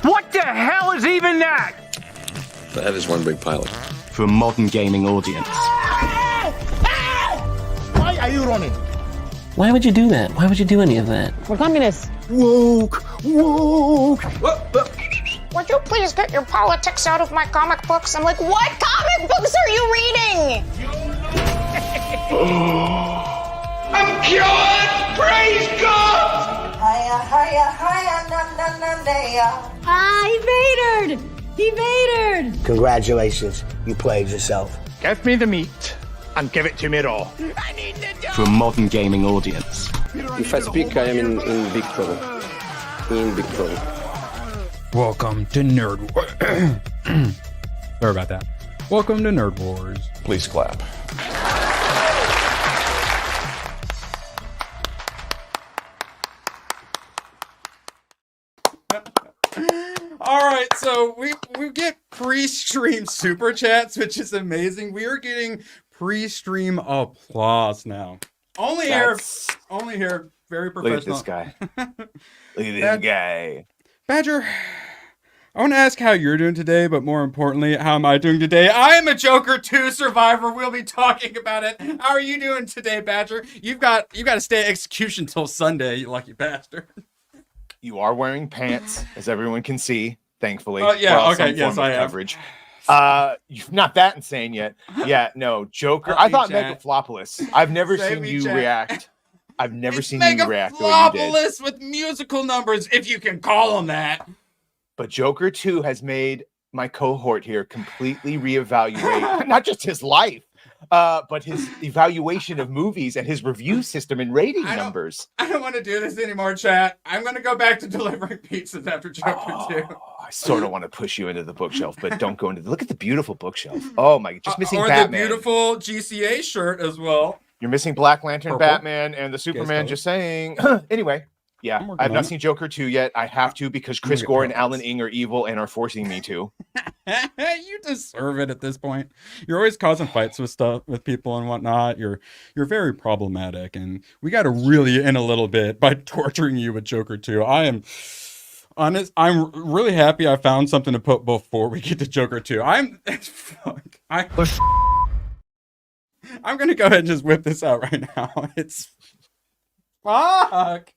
What the hell is even that? That is one big pilot. For a modern gaming audience. Why are you running? Why would you do that? Why would you do any of that? We're communists. Woke. Would you please get your politics out of my comic books? I'm like, what comic books are you reading? I'm cured! Praise God! Hiya, hiya, hiya, na na na He vatored! He vatored! Congratulations, you played yourself. Give me the meat and give it to me raw. For a modern gaming audience. If I speak, I am in big trouble. In big trouble. Welcome to Nerd Wars. Sorry about that. Welcome to Nerd Wars. Please clap. All right, so we get pre-stream super chats, which is amazing. We are getting pre-stream applause now. Only here, very professional. Look at this guy. Look at this guy. Badger, I want to ask how you're doing today, but more importantly, how am I doing today? I am a Joker 2 survivor. We'll be talking about it. How are you doing today, Badger? You got to stay at execution till Sunday, you lucky bastard. You are wearing pants, as everyone can see, thankfully. Oh, yeah, okay, yes, I am. Coverage. You're not that insane yet. Yeah, no, Joker. I thought Megaflopolis. I've never seen you react. I've never seen you react the way you did. Megaflopolis with musical numbers, if you can call them that. But Joker 2 has made my cohort here completely reevaluate not just his life, but his evaluation of movies and his review system and rating numbers. I don't want to do this anymore, chat. I'm going to go back to delivering pizzas after Joker 2. I sort of want to push you into the bookshelf, but don't go into look at the beautiful bookshelf. Oh my, just missing Batman. Or the beautiful GCA shirt as well. You're missing Black Lantern, Batman, and the Superman. Just saying. Anyway, yeah, I have not seen Joker 2 yet. I have to because Chris Gore and Alan Ng are evil and are forcing me to. You deserve it at this point. You're always causing fights with people and whatnot. You're very problematic, and we got to reel you in a little bit by torturing you with Joker 2. I'm really happy I found something to put before we get to Joker 2. I'm gonna go ahead and just whip this out right now. It's fuck.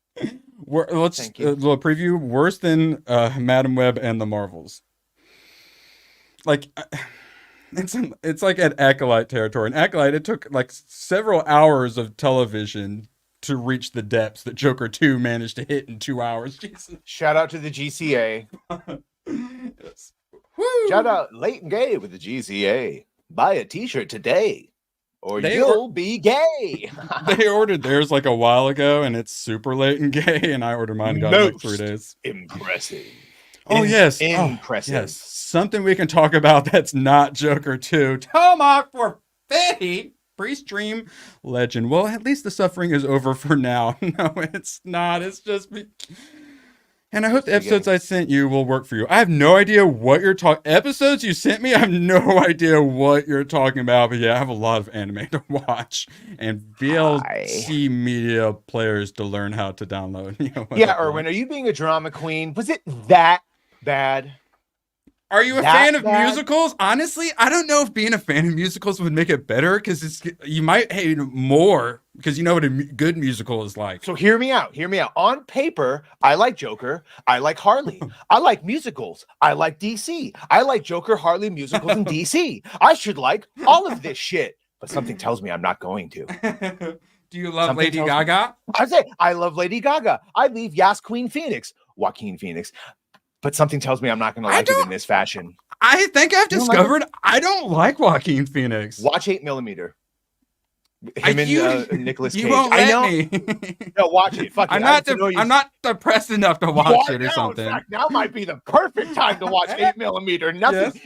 Let's a little preview. Worse than Madam Web and the Marvels. Like it's like at Acolyte territory. In Acolyte, it took like several hours of television to reach the depths that Joker 2 managed to hit in 2 hours. Jesus. Shout out to the GCA. Yes. Shout out Late and Gay with the GCA. Buy a t-shirt today or you'll be gay. They ordered theirs like a while ago and it's super late and gay, and I ordered mine and got it in like 3 days. Impressive. Oh, yes. Impressive. Yes. Something we can talk about that's not Joker 2. Tomahawk for 50. Pre-stream legend. Well, at least the suffering is over for now. No, it's not. It's just... And I hope the episodes I sent you will work for you. I have no idea what you're talking... Episodes you sent me, I have no idea what you're talking about. But yeah, I have a lot of anime to watch. And VLC media players to learn how to download. You know, yeah, Erwin, are you being a drama queen? Was it that bad? Are you a fan of musicals? Honestly, I don't know if being a fan of musicals would make it better, because you might hate it more because you know what a good musical is like. So hear me out. Hear me out. On paper, I like Joker. I like Harley. I like musicals. I like DC. I like Joker, Harley, musicals, and DC. I should like all of this shit. But something tells me I'm not going to. Do you love Lady Gaga? I say I love Lady Gaga. I leave Joaquin Phoenix. But something tells me I'm not going to like it in this fashion. I think I've discovered I don't like Joaquin Phoenix. Watch 8mm. Him and Nicolas Cage. You won't let me. No, watch it. Fuck I'm it. I'm not depressed enough to watch it or something. In fact, now might be the perfect time to watch 8mm. Nothing.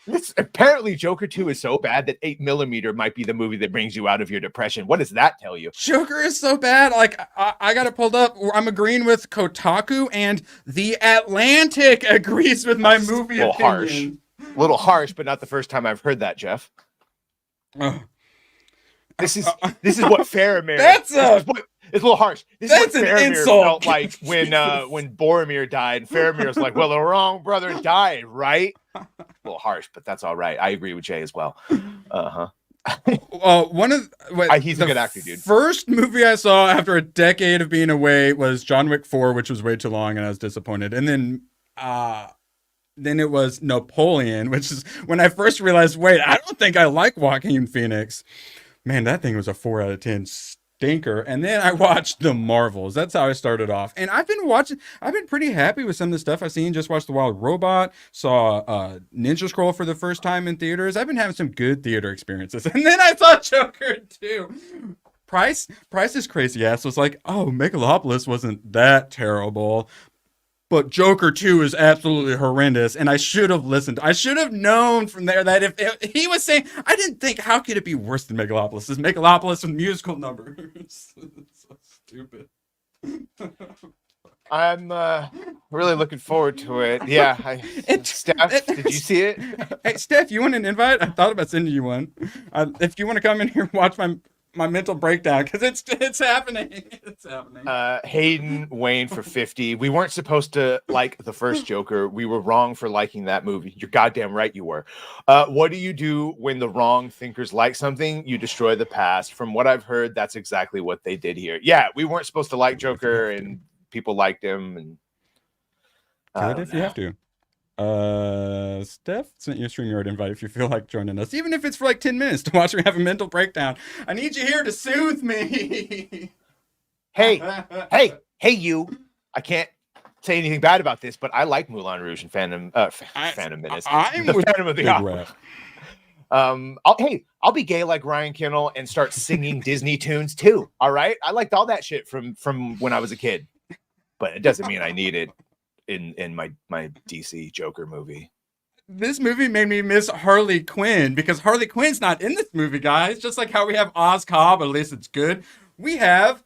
Yes. Apparently, Joker 2 is so bad that 8mm might be the movie that brings you out of your depression. What does that tell you? Joker is so bad. Like, I got it pulled up. I'm agreeing with Kotaku, and The Atlantic agrees with my movie opinion. A little harsh, but not the first time I've heard that, Jeff. This is what fair America. It's a little harsh. This That's is an what Faramir insult. felt like when Boromir died. And Faramir's like, well, the wrong brother died, right? A little harsh, but that's all right. I agree with Jay as well. One of he's a good actor, dude. First movie I saw after a decade of being away was John Wick 4, which was way too long, and I was disappointed. And then it was Napoleon, which is when I first realized, wait, I don't think I like Joaquin Phoenix. Man, that thing was a 4 out of 10 stinker. And then I watched The Marvels. That's how I started off. And I've been pretty happy with some of the stuff I've seen. Just watched The Wild Robot, saw Ninja Scroll for the first time in theaters. I've been having some good theater experiences. And then I saw Joker 2. Price's crazy ass was like, oh, Megalopolis wasn't that terrible. But Joker 2 is absolutely horrendous, and I should have listened. I should have known from there that if he was saying, I didn't think, how could it be worse than Megalopolis? Is Megalopolis with musical numbers? So stupid. I'm really looking forward to it. Yeah. Steph, did you see it? Hey, Steph, you want an invite? I thought about sending you one. If you want to come in here and watch my mental breakdown, because it's happening. It's happening. Hayden Wayne for 50. We weren't supposed to like the first Joker. We were wrong for liking that movie. You're goddamn right you were. What do you do when the wrong thinkers like something? You destroy the past. From what I've heard, that's exactly what they did here. Yeah, we weren't supposed to like Joker, and people liked him. And good if you have to. Steph sent you a StreamYard invite if you feel like joining us, even if it's for like 10 minutes to watch me have a mental breakdown. I need you here to soothe me. Hey, you. I can't say anything bad about this, but I like Moulin Rouge and Phantom Menace. I'm the with Phantom of the Big Opera. I'll be gay like Ryan Kinnell and start singing Disney tunes too. All right, I liked all that shit from when I was a kid, but it doesn't mean I need it in my DC Joker movie. This movie made me miss Harley Quinn, because Harley Quinn's not in this movie, guys. Just like how we have Oz Cobb, at least it's good. We have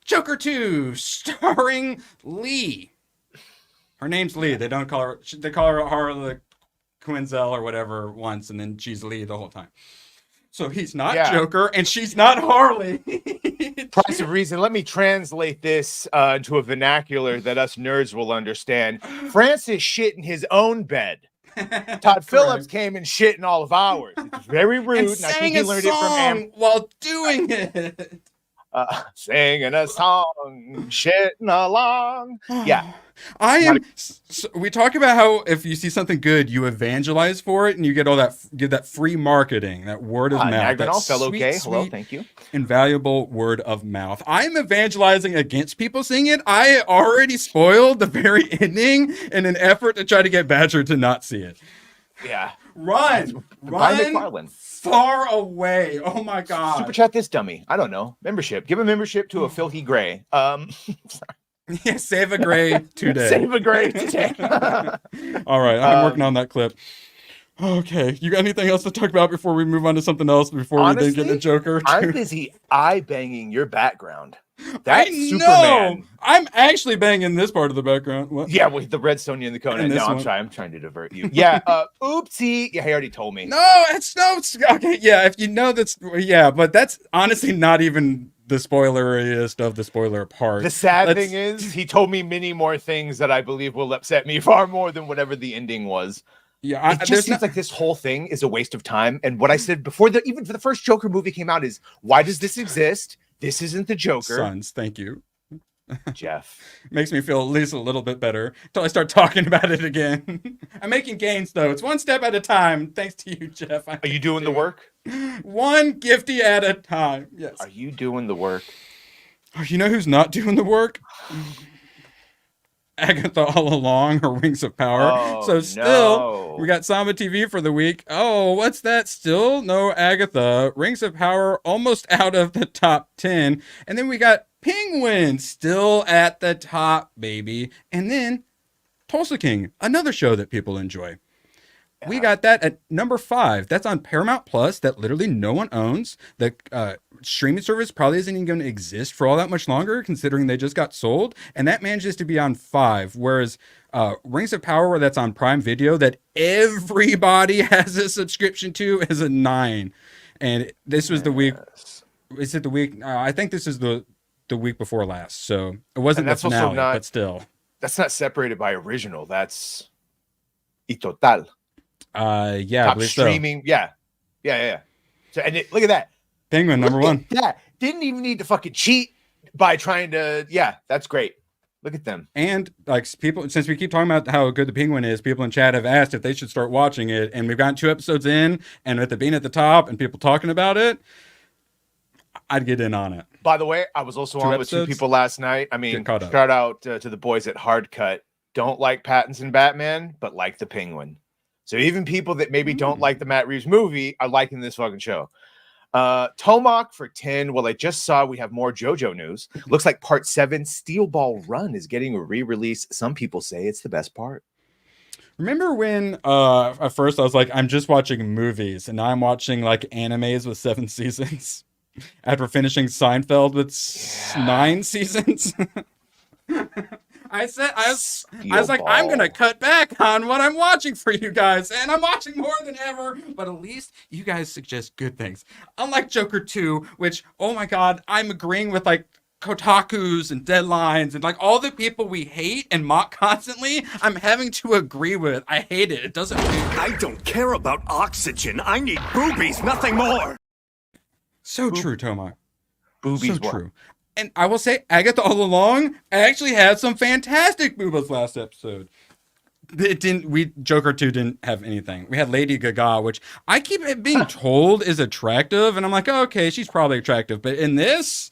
Joker 2 starring Lee. Her name's Lee. They don't call her. They call her Harley Quinzel or whatever once, and then she's Lee the whole time. So he's not Joker, and she's not Harley. Price of Reason. Let me translate this into a vernacular that us nerds will understand. Francis shit in his own bed. Todd Phillips came and shit in all of ours. It's very rude, and I think he learned it from while doing it. Singing a song, shitting along. Yeah. We talk about how if you see something good, you evangelize for it, and you get that free marketing, that word of mouth. That fellow gay. Hello, thank you. Invaluable word of mouth. I'm evangelizing against people seeing it. I already spoiled the very ending in an effort to try to get Badger to not see it. Yeah. Run far away. Oh my God. Super chat this dummy. I don't know. Membership. Give a membership to a filthy gray. Sorry. Yeah, save a gray today. Save a gray today. All right, I'm working on that clip. Okay, you got anything else to talk about before we move on to something else? Before Honestly, we then get to Joker? I'm busy eye banging your background. That's Superman. I'm actually banging this part of the background. What? Yeah, with the Redstone and the Conan. No, I'm trying to divert you. Yeah, oopsie. Yeah, he already told me. No, it's okay. Yeah, if you know that's but that's honestly not even the spoileriest of the spoiler part. The sad thing is, he told me many more things that I believe will upset me far more than whatever the ending was. Yeah, it just seems like this whole thing is a waste of time. And what I said before, even for the first Joker movie came out, is why does this exist? This isn't the Joker. Sons, thank you. Jeff. Makes me feel at least a little bit better until I start talking about it again. I'm making gains, though. It's one step at a time. Thanks to you, Jeff. Are you doing the work? One gifty at a time. Yes. Are you doing the work? Oh, you know who's not doing the work? Agatha all along, her Rings of Power. Oh, so still, we got Samba TV for the week. Oh, what's that? Still no Agatha. Rings of Power almost out of the top 10. And then we got Penguin still at the top, baby. And then Tulsa King, another show that people enjoy. We got that at number 5. That's on Paramount Plus, that literally no one owns. The streaming service probably isn't even going to exist for all that much longer, considering they just got sold. And that manages to be on 5. Whereas Rings of Power, where that's on Prime Video, that everybody has a subscription to, is a 9. And this was the week. Is it the week? I think this is the the week before last, so it wasn't And the that's also finale, not- but still. That's not separated by original. That's Itotal. Yeah, I Top believe so. streaming. Yeah. So look at that. Penguin number one. Yeah. Didn't even need to fucking cheat by trying to. Yeah, that's great. Look at them. And like people, since we keep talking about how good the Penguin is, people in chat have asked if they should start watching it, and we've gotten 2 episodes in, and with it being at the top and people talking about it, I'd get in on it. By the way, I was also 2 on episodes? with 2 people last night. I mean, Get caught up. shout out to the boys at Hardcut. Don't like Pattinson Batman, but like the Penguin. So even people that maybe don't like the Matt Reeves movie are liking this fucking show. Tomac for 10. Well, I just saw we have more JoJo news. Looks like part 7, Steel Ball Run, is getting a re-release. Some people say it's the best part. Remember when at first I was like, I'm just watching movies, and now I'm watching like animes with 7 seasons after finishing Seinfeld with 9 seasons. I was like, I'm gonna cut back on what I'm watching for you guys, and I'm watching more than ever. But at least you guys suggest good things. Unlike Joker 2, which, oh my god, I'm agreeing with like Kotakus and Deadlines and like all the people we hate and mock constantly. I'm having to agree with. I hate it. It doesn't. I don't care about oxygen. I need boobies, nothing more. So true, Tomac. Boobies, So what? true. And I will say, Agatha all along actually had some fantastic boobas last episode. Joker 2 didn't have anything. We had Lady Gaga, which I keep being told is attractive, and I'm like, oh, okay, she's probably attractive. But in this,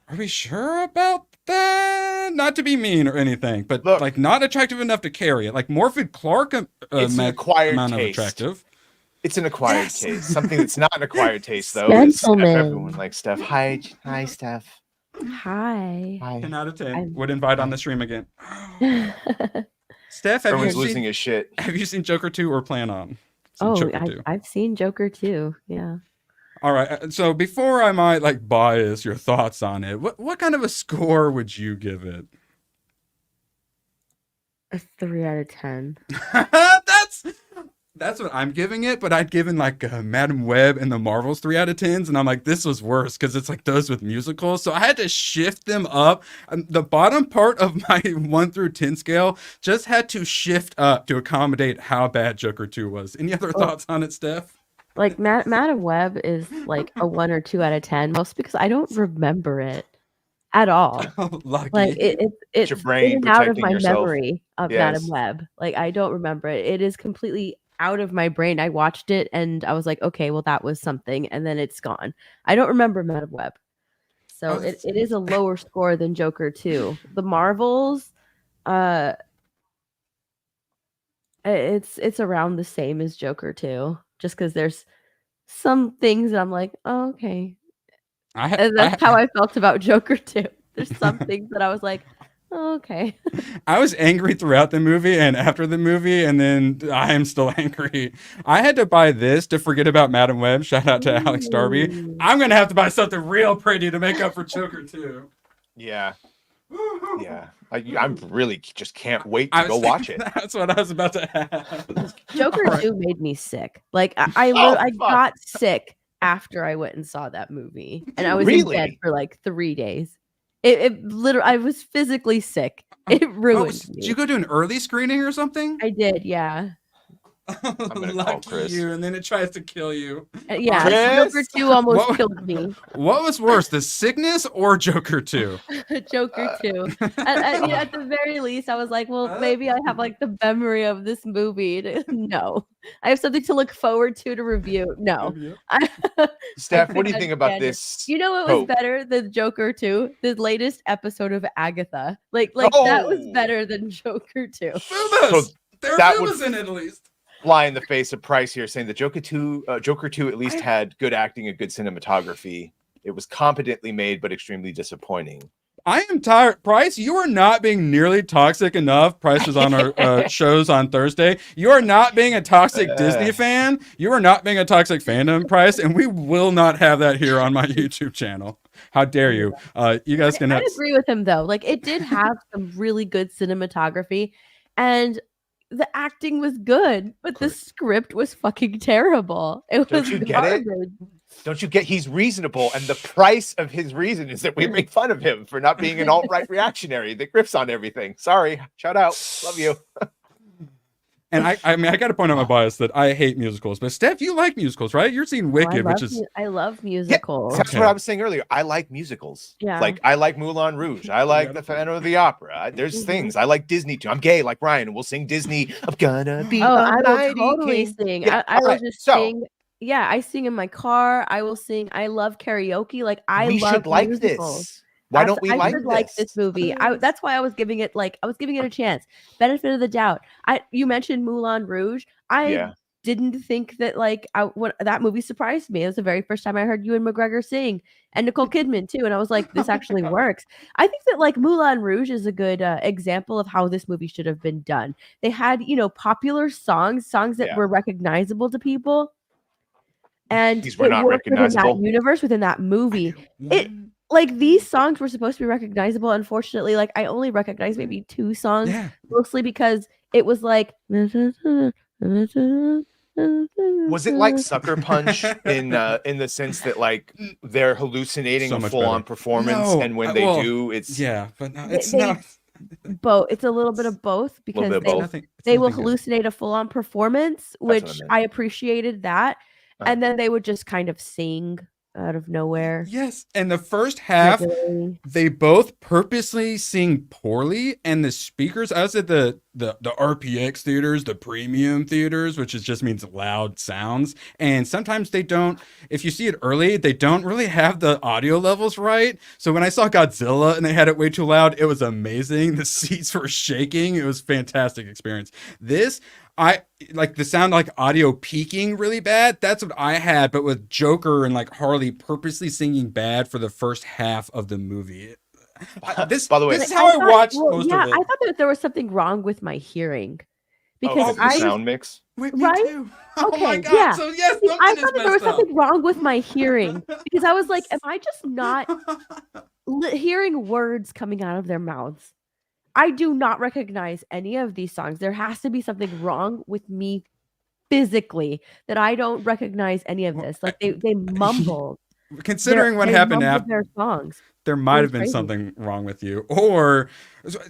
are we sure about that? Not to be mean or anything, but Look, like not attractive enough to carry it. Like Morphin Clark, it's an acquired amount of taste. attractive. It's an acquired taste. Something that's not an acquired taste, though. Gentlemen. Everyone likes Steph. Hi, Steph. Hi. 10 out of 10. I'm- Would invite on the stream again. Steph, have Everyone's you losing seen, his shit. have you seen Joker 2 or plan on? seeing Joker 2? I've seen Joker too. Yeah. All right. So before I might like bias your thoughts on it, what kind of a score would you give it? A 3 out of 10. That's what I'm giving it, but I'd given like Madam Web and the Marvels 3 out of 10s, and I'm like, this was worse because it's like those with musicals. So I had to shift them up. The bottom part of my 1 through 10 scale just had to shift up to accommodate how bad Joker 2 was. Any other thoughts on it, Steph? Like Madam Web is like a 1 or 2 out of 10, mostly because I don't remember it at all. Lucky. Like it's your brain in and out of protecting my yourself. memory of Yes. Madam Web. Like I don't remember it. It is completely out of my brain. I watched it and I was like, okay, well that was something, and then it's gone. I don't remember Madam Web. So Oh, it is a lower score than Joker 2. The Marvels, it's around the same as Joker 2, just because there's some things that I'm like, oh, okay. And that's how I felt about Joker 2. There's some things that I was like, oh, okay. I was angry throughout the movie and after the movie, and then I am still angry. I had to buy this to forget about Madam Web. Shout out to Alex Darby. I'm going to have to buy something real pretty to make up for Joker 2. Yeah. Yeah. I'm really just can't wait to go watch it. That's what I was about to ask. Joker All right. 2 made me sick. Like I fuck. got sick after I went and saw that movie, and I was Really? in bed for like 3 days. It literally, I was physically sick. It ruined me. Did you go to an early screening or something? I did, yeah. gonna call Lucky Chris. you, and then it tries to kill you. Yeah, Chris? Joker 2 almost What- killed me. What was worse, the sickness or Joker 2? Joker 2. At the very least, I was like, well, maybe I have like the memory of this movie. No, I have something to look forward to review. No. Steph, what do you I think about can't. this? You know what was hope? better than Joker 2? The latest episode of Agatha. Like that was Oh. better than Joker 2. Boobas! There are that would- boobas in it at least. Fly in the face of Price here, saying that Joker 2 at least had good acting and good cinematography. It was competently made, but extremely disappointing. I am tired. Price, you are not being nearly toxic enough. Price was on our shows on Thursday. You are not being a toxic Disney fan. You are not being a toxic fandom, Price, and we will not have that here on my YouTube channel. How dare you? You guys can I agree with him though. Like it did have some really good cinematography, and the acting was good, but the script was fucking terrible. It Don't was you get it? garbage. Don't you get he's reasonable, and the price of his reason is that we make fun of him for not being an alt-right reactionary that grips on everything. Sorry, shout out, love you. And I mean, I got to point out my bias that I hate musicals, but Steph, you like musicals, right? You're seeing Wicked, which is I love musicals. That's what I was saying earlier. I like musicals. Yeah. Like I like Moulin Rouge. I like the Phantom of the Opera. There's things I like Disney too. I'm gay like Ryan, and we'll sing Disney. I'm gonna be. I will mighty totally king. sing. Yeah, I will alright, just so, sing. Yeah, I sing in my car. I will sing. I love karaoke. Like we love should like musicals. this. Why don't we I like should this? like this movie. That's why I was giving it a chance. Benefit of the doubt. You mentioned Moulin Rouge. I didn't think that when that movie surprised me. It was the very first time I heard Ewan McGregor sing, and Nicole Kidman too. And I was like, this actually works. I think that Moulin Rouge is a good example of how this movie should have been done. They had popular songs that were recognizable to people, and These were not recognizable within that universe, within that movie. These songs were supposed to be recognizable. Unfortunately, I only recognize maybe 2 songs, mostly because it was Was it like Sucker Punch in the sense that they're hallucinating a full-on performance, and when they do, it's but no, it's not. Both. It's a little bit of both because they will hallucinate a full-on performance, which I appreciated that, and then they would just kind of sing out of nowhere. Yes, and the first half, they both purposely sing poorly, and the speakers, I was at the RPX theaters, the premium theaters, which just means loud sounds, and sometimes they don't, if you see it early, they don't really have the audio levels right. So when I saw Godzilla and they had it way too loud, it was amazing. The seats were shaking. It was a fantastic experience. This, I like the sound audio peaking really bad. That's what I had, but with Joker and Harley purposely singing bad for the first half of the movie. By the way, this is how I watched most of it. I thought that there was something wrong with my hearing because the sound mix. Wait, me too. Oh okay, my god! Yeah. So yes, I thought that there was something wrong with my hearing because I was like, am I just not hearing words coming out of their mouths? I do not recognize any of these songs. There has to be something wrong with me physically that I don't recognize any of this. They mumbled. Considering what happened after their songs, there might have been something wrong with you. Or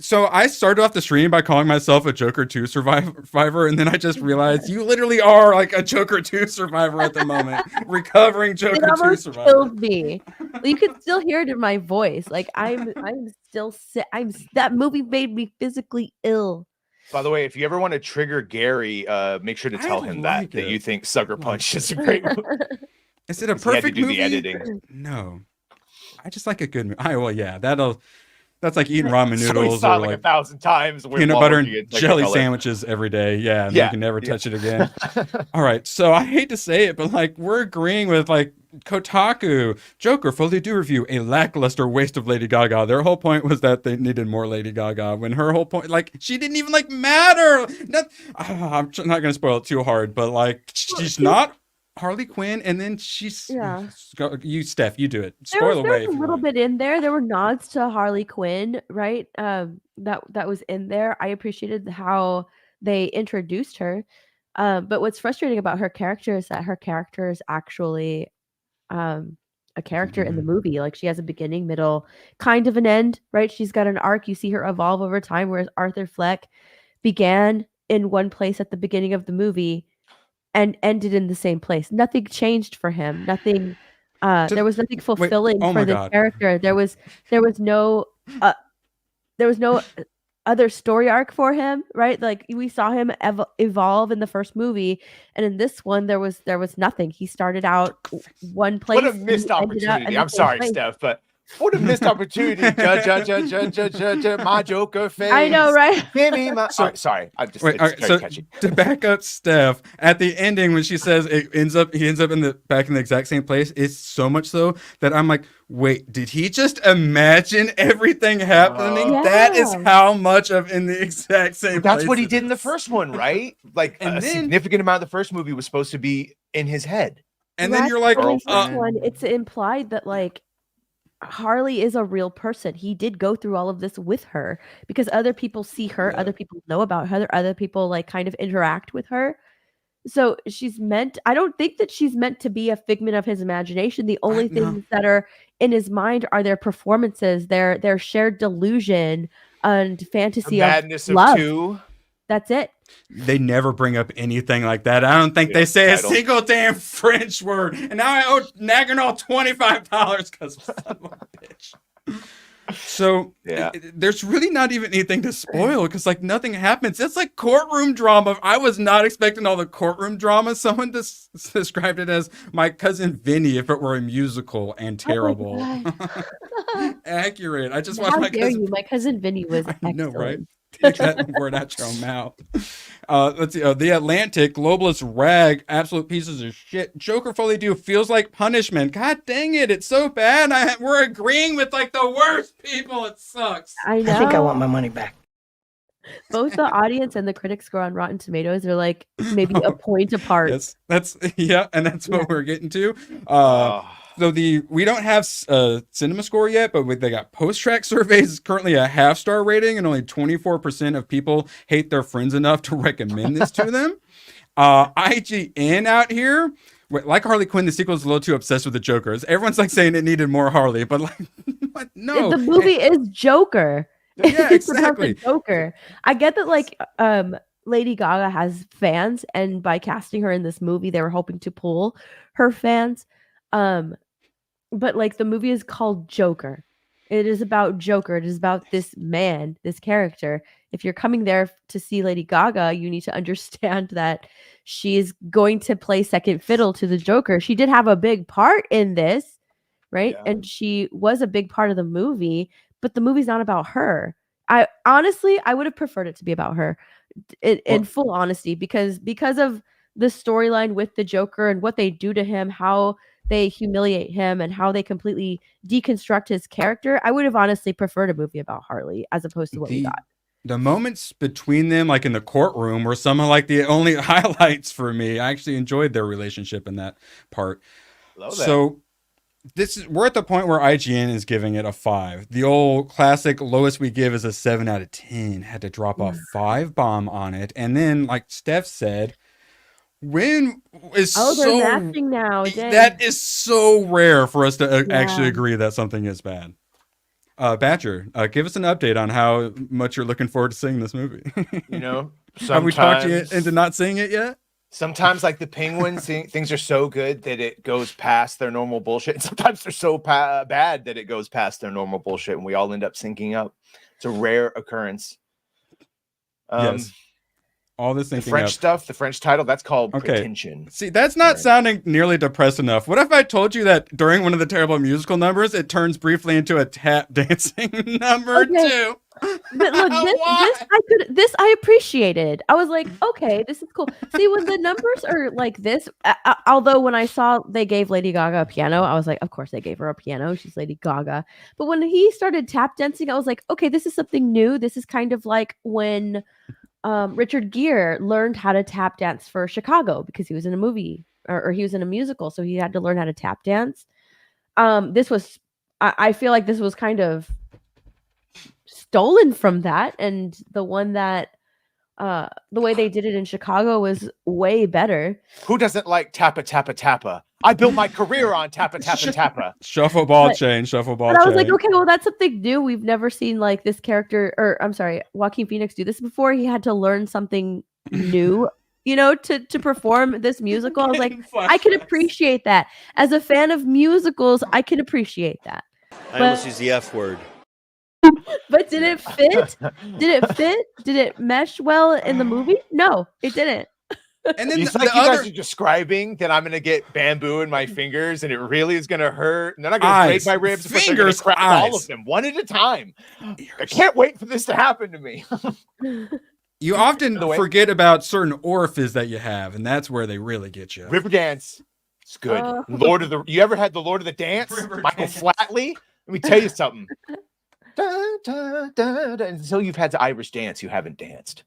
so I started off the stream by calling myself a Joker 2 survivor, and then I just realized you literally are a Joker 2 survivor at the moment, recovering Joker 2 survivor. Killed me. You can still hear it in my voice. I'm still sick. That movie made me physically ill. By the way, if you ever want to trigger Gary, make sure to tell him that you think Sucker Punch is a great movie. Is it a perfect movie? The editing. No, I just like a good movie. That's like eating ramen noodles so or 1,000 times peanut butter and jelly sandwiches every day. Yeah, and you can never touch it again. All right, so I hate to say it, but we're agreeing with Kotaku, Joker fully do review a lackluster waste of Lady Gaga. Their whole point was that they needed more Lady Gaga when her whole point, she didn't even matter. I'm not gonna spoil it too hard, but she's not Harley Quinn, and then she's you, Steph, you do it. Spoil away. There was a little bit in there. There were nods to Harley Quinn, right? That was in there. I appreciated how they introduced her. But what's frustrating about her character is that her character is actually a character in the movie. She has a beginning, middle, kind of an end, right? She's got an arc. You see her evolve over time, whereas Arthur Fleck began in one place at the beginning of the movie and ended in the same place. Nothing changed for him. Nothing. There was nothing fulfilling for the character. There was no other story arc for him, right? We saw him evolve in the first movie, and in this one there was nothing. He started out one place. What a missed opportunity. I'm sorry, Steph, but what a missed opportunity. My Joker face. I know, right? Give me my... Sorry. I'm just very catchy. To back up Steph, at the ending when she says he ends up back in the exact same place, it's so much so that I'm like, wait, did he just imagine everything happening? That is how much of in the exact same place. That's what he did in the first one, right? Significant amount of the first movie was supposed to be in his head. And then you're like, it's implied that Harley is a real person. He did go through all of this with her because other people see her, other people know about her, other people kind of interact with her. So I don't think that she's meant to be a figment of his imagination. The only things that are in his mind are their performances, their shared delusion and fantasy of Madness of love. two. That's it. They never bring up anything like that. I don't think they say a single damn French word. And now I owe Naganol $25 because son of a bitch. So there's really not even anything to spoil because like nothing happens. It's like courtroom drama. I was not expecting all the courtroom drama. Someone described it as My Cousin Vinny if it were a musical and terrible. Oh accurate. I just watched My Cousin Vinny was excellent. No, right? Take that word out your mouth. Let's see. The Atlantic, globalist rag, absolute pieces of shit. Joker fully do feels like punishment. God dang it. It's so bad. We're agreeing with like the worst people. It sucks. I know. I think I want my money back. Both the audience and the critic score on Rotten Tomatoes are like maybe a point apart. Yes, that's what we're getting to. So we don't have cinema score yet, but they got post-track surveys. It's currently a half-star rating, and only 24% of people hate their friends enough to recommend this to them. IGN out here, like Harley Quinn, the sequel is a little too obsessed with the Jokers. Everyone's like saying it needed more Harley, but like, no. The movie is Joker. Yeah, exactly. It's about the Joker. I get that, like, Lady Gaga has fans, and by casting her in this movie, they were hoping to pull her fans. But like the movie is called Joker. It is about Joker. It is about this man, this character. If you're coming there to see Lady Gaga, you need to understand that she's going to play second fiddle to the Joker. She did have a big part in this, right? Yeah. And she was a big part of the movie, but the movie's not about her. I would have preferred it to be about her in full honesty, because of the storyline with the Joker and what they do to him, how they humiliate him and how they completely deconstruct his character. I would have honestly preferred a movie about Harley as opposed to what we got. The moments between them, like in the courtroom, were some of like the only highlights for me. I actually enjoyed their relationship in that part. Love that. So we're at the point where IGN is giving it a 5. The old classic lowest we give is a 7 out of 10. Had to drop a 5 bomb on it. And then, like Steph said, Win is they're matching now. Dang. That is so rare for us to actually agree that something is bad. Badger, give us an update on how much you're looking forward to seeing this movie. Have we talked you into not seeing it yet? Sometimes, like the Penguins, things are so good that it goes past their normal bullshit. And sometimes they're so bad that it goes past their normal bullshit, and we all end up syncing up. It's a rare occurrence. Yes. All this the French stuff, the French title, that's called pretension. See, that's not sounding nearly depressed enough. What if I told you that during one of the terrible musical numbers, it turns briefly into a tap dancing number too? But look, this I appreciated. I was like, okay, this is cool. See, when the numbers are like this, although when I saw they gave Lady Gaga a piano, I was like, of course they gave her a piano. She's Lady Gaga. But when he started tap dancing, I was like, okay, this is something new. This is kind of like when Richard Gere learned how to tap dance for Chicago because he was in a movie or he was in a musical, so he had to learn how to tap dance. I feel like this was kind of stolen from that, and the one that the way they did it in Chicago was way better. Who doesn't like tappa tappa tappa? I built my career on tappa tappa tappa. Shuffle ball chain. I was like, okay, well, that's something new. We've never seen like this character, or I'm sorry, Joaquin Phoenix do this before. He had to learn something new, to perform this musical. I was like, I can appreciate that. As a fan of musicals, I can appreciate that. I almost used the F word. But did it fit? Did it fit? Did it mesh well in the movie? No, it didn't. And then you guys are describing that I'm gonna get bamboo in my fingers and it really is gonna hurt. And then I'm gonna break my ribs, but they're gonna crack all of them one at a time. I can't wait for this to happen to me. You often forget about certain orifices that you have, and that's where they really get you. Riverdance. It's good. You ever had the Lord of the Dance? Michael Flatley? Let me tell you something. Until you've had the Irish dance, you haven't danced.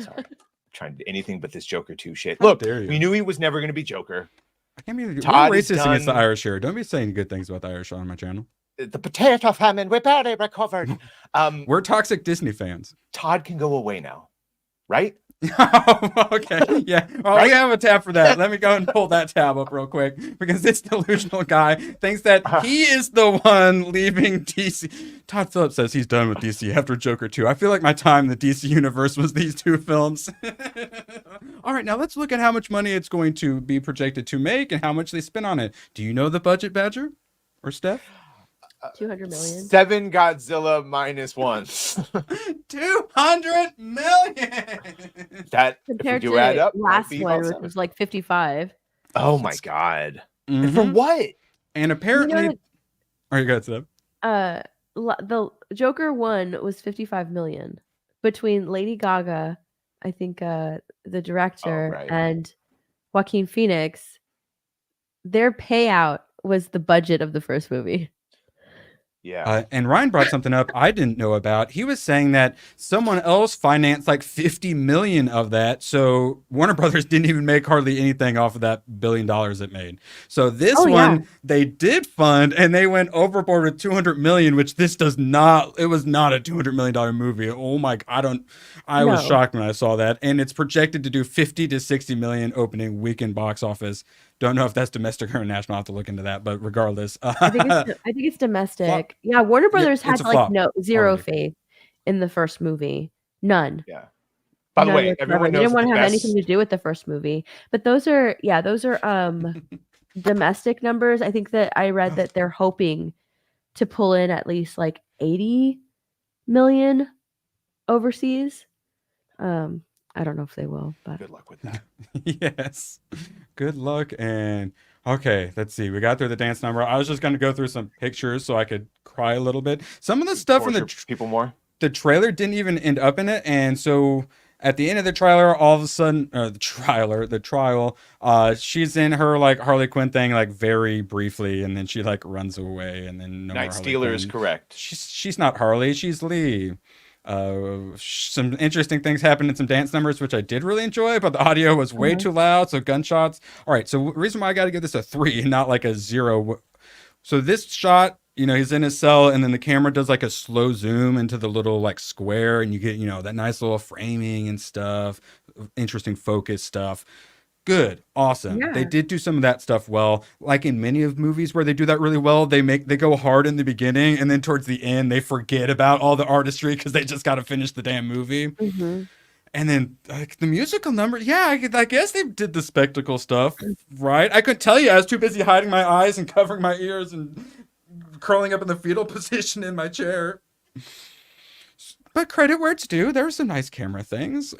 Sorry. Trying to do anything but this Joker 2 shit. Look, we knew he was never going to be Joker. I can't believe you're racist against the Irish here. Don't be saying good things about the Irish on my channel. The potato famine, we're barely recovered. We're toxic Disney fans. Todd can go away now, right? Oh, okay. Yeah. Well, we have a tab for that. Let me go and pull that tab up real quick because this delusional guy thinks that he is the one leaving DC. Todd Phillips says he's done with DC after Joker 2. I feel like my time in the DC universe was these two films. All right, now let's look at how much money it's going to be projected to make and how much they spent on it. Do you know the budget, Badger or Steph? 200 million. 7 Godzilla minus 1. 200 million. That compared if you to add up, last might be one, about which 7. was like 55. Oh my god! Mhm. And for what? And apparently, You know are you guys up? The Joker 1 was 55 million between Lady Gaga, I think, the director, right. and Joaquin Phoenix. Their payout was the budget of the first movie. Yeah. And Ryan brought something up I didn't know about. He was saying that someone else financed like 50 million of that. So Warner Brothers didn't even make hardly anything off of that $1 billion it made. So this one they did fund and they went overboard with 200 million, which this does not, it was not a $200 million movie. Oh my, I was shocked when I saw that. And it's projected to do 50 to 60 million opening weekend box office. Don't know if that's domestic or international. I'll have to look into that, but regardless. I think it's domestic. Flop. Yeah, Warner Brothers had like zero faith in the first movie. None. Yeah. By the way, everyone knows they didn't want to have anything to do with the first movie. But those are domestic numbers. I think that I read that they're hoping to pull in at least like 80 million overseas. I don't know if they will, but good luck with that. Yes. Good luck. And okay, let's see. We got through the dance number. I was just going to go through some pictures so I could cry a little bit. Some of the stuff from the trailer didn't even end up in it. And so at the end of the trailer, all of a sudden, the trial, she's in her like Harley Quinn thing, like very briefly, and then she like runs away, and then no Night Stealer is correct. She's not Harley, she's Lee. Some interesting things happened in some dance numbers, which I did really enjoy, but the audio was way too loud. So gunshots. All right. So the reason why I got to give this a 3 and not like a 0. So this shot, he's in his cell and then the camera does like a slow zoom into the little like square and you get, that nice little framing and stuff, interesting focus stuff. Good. Awesome. Yeah. They did do some of that stuff well. Like in many of movies where they do that really well, they go hard in the beginning and then towards the end they forget about all the artistry because they just got to finish the damn movie. Mm-hmm. And then like the musical number, I guess they did the spectacle stuff, right? I couldn't tell you. I was too busy hiding my eyes and covering my ears and curling up in the fetal position in my chair. But credit where it's due. There were some nice camera things.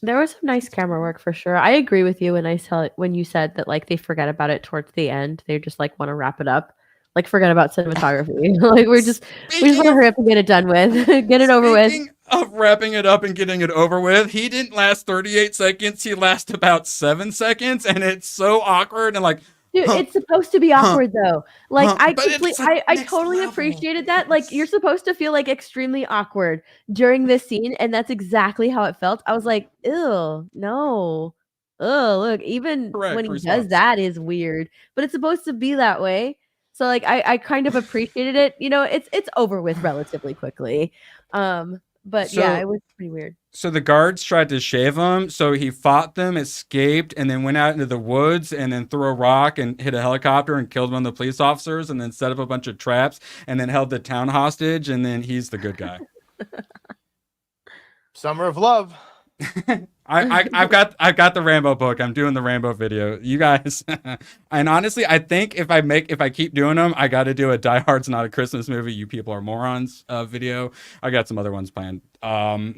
There was some nice camera work for sure. I agree with you when you said that like they forget about it towards the end. They just like want to wrap it up. Like forget about cinematography. Like we just want to hurry up and get it done with. Get it over with. Speaking of wrapping it up and getting it over with, he didn't last 38 seconds. He lasted about 7 seconds and it's so awkward and like dude, it's supposed to be awkward though. Like I totally appreciated that. Like you're supposed to feel like extremely awkward during this scene, and that's exactly how it felt. I was like, ew, no. Oh, look, even when he does that is weird. But it's supposed to be that way. So like I kind of appreciated it. It's over with relatively quickly. But it was pretty weird. So the guards tried to shave him. So he fought them, escaped, and then went out into the woods and then threw a rock and hit a helicopter and killed one of the police officers and then set up a bunch of traps and then held the town hostage. And then he's the good guy. Summer of Love. I've got the Rambo book. I'm doing the Rambo video. You guys, and honestly, I think if I keep doing them, I got to do a Die Hard's Not a Christmas Movie. You people are morons video. I got some other ones planned.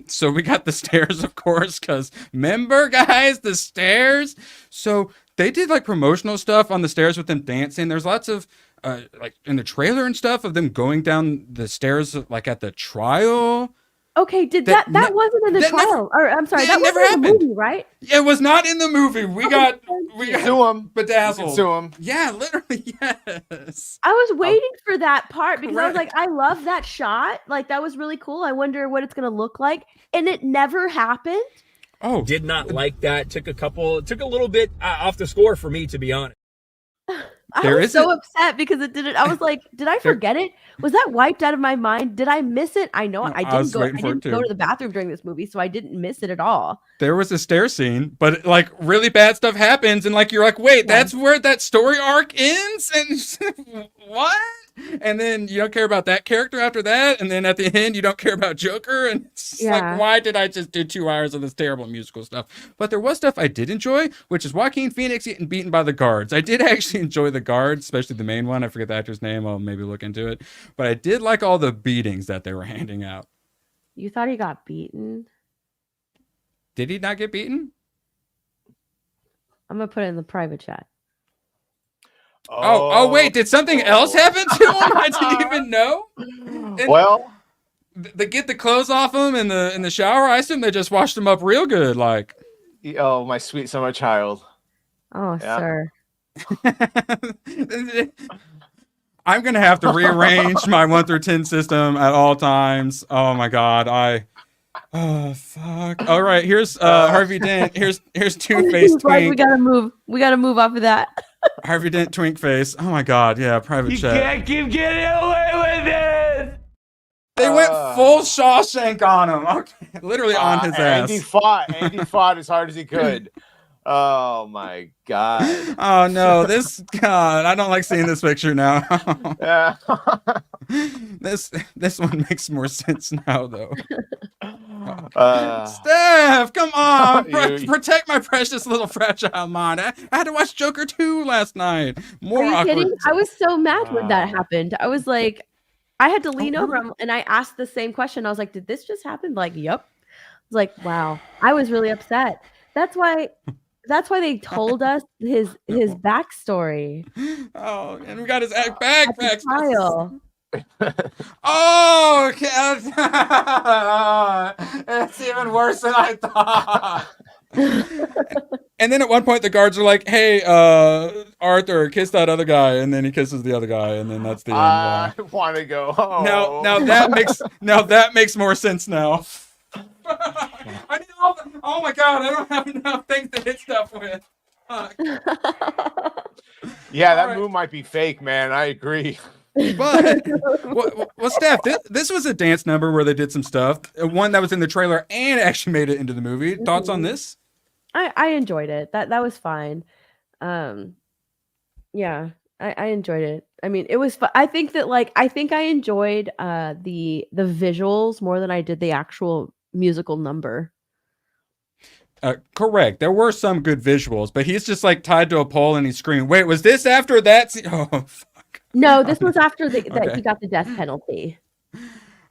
So we got the stairs, of course, because remember, guys, the stairs. So they did like promotional stuff on the stairs with them dancing. There's lots of like in the trailer and stuff of them going down the stairs like at the trial. Okay, that wasn't in the trial? I'm sorry, that wasn't in the movie, right? It was not in the movie. We got sue him, bedazzled. Sue him. Yeah, literally, yes. I was waiting for that part because I was like, I love that shot. Like that was really cool. I wonder what it's gonna look like, and it never happened. Oh, did not like that. Took a little bit off the score for me, to be honest. I was so upset because it didn't. I was like, did I forget it? Was that wiped out of my mind? Did I miss it? I know I didn't go. I didn't go to the bathroom during this movie, so I didn't miss it at all. There was a stair scene, but like really bad stuff happens, and like you're like, wait, that's where that story arc ends, and what? And then you don't care about that character after that, and then at the end you don't care about Joker, and it's like, why did I just do 2 hours of this terrible musical stuff? But there was stuff I did enjoy, which is Joaquin Phoenix getting beaten by the guards. I did actually enjoy the guards, especially the main one. I forget the actor's name. I'll maybe look into it. But I did like all the beatings that they were handing out. You thought he got beaten? Did he not get beaten? I'm gonna put it in the private chat. Oh, wait, did something else happen to him? I didn't even know. Well, they get the clothes off him in the shower. I assume they just washed him up real good, like. Oh, my sweet summer child. Oh, sir. I'm gonna have to rearrange my 1 through 10 system at all times. Oh my god, oh fuck. All right, here's Harvey Dent. Here's Two-Face Twink. Like, we gotta move off of that. Harvey Dent Twink Face. Oh my god, yeah, private chat. You can't keep getting away with it. They went full Shawshank on him. Okay, literally on his ass. Andy fought as hard as he could. Oh my god. Oh no, God, I don't like seeing this picture now. This one makes more sense now though. Steph, come on, protect my precious little fragile mind. I had to watch Joker 2 last night. More awkward. Kidding? I was so mad when that happened. I was like, I had to lean over him and I asked the same question. I was like, did this just happen? Like, yep. I was like, wow. I was really upset. That's why they told us his backstory. Oh, and we got his backpack. Oh, okay. It's even worse than I thought. And then at one point the guards are like, "Hey, Arthur, kiss that other guy," and then he kisses the other guy, and then that's the end. I want to go home. Now that makes more sense now. Oh my god, I don't have enough things to hit stuff with. Yeah, that move might be fake, man. I agree. But well, Steph, this was a dance number where they did some stuff. One that was in the trailer and actually made it into the movie. Thoughts on this? I enjoyed it. That was fine. Yeah, I enjoyed it. I mean, it was fun. I think I enjoyed the visuals more than I did the actual musical number. Correct. There were some good visuals, but he's just like tied to a pole and he's screaming. Wait, was this after that? Oh, fuck. No, this was after that he got the death penalty.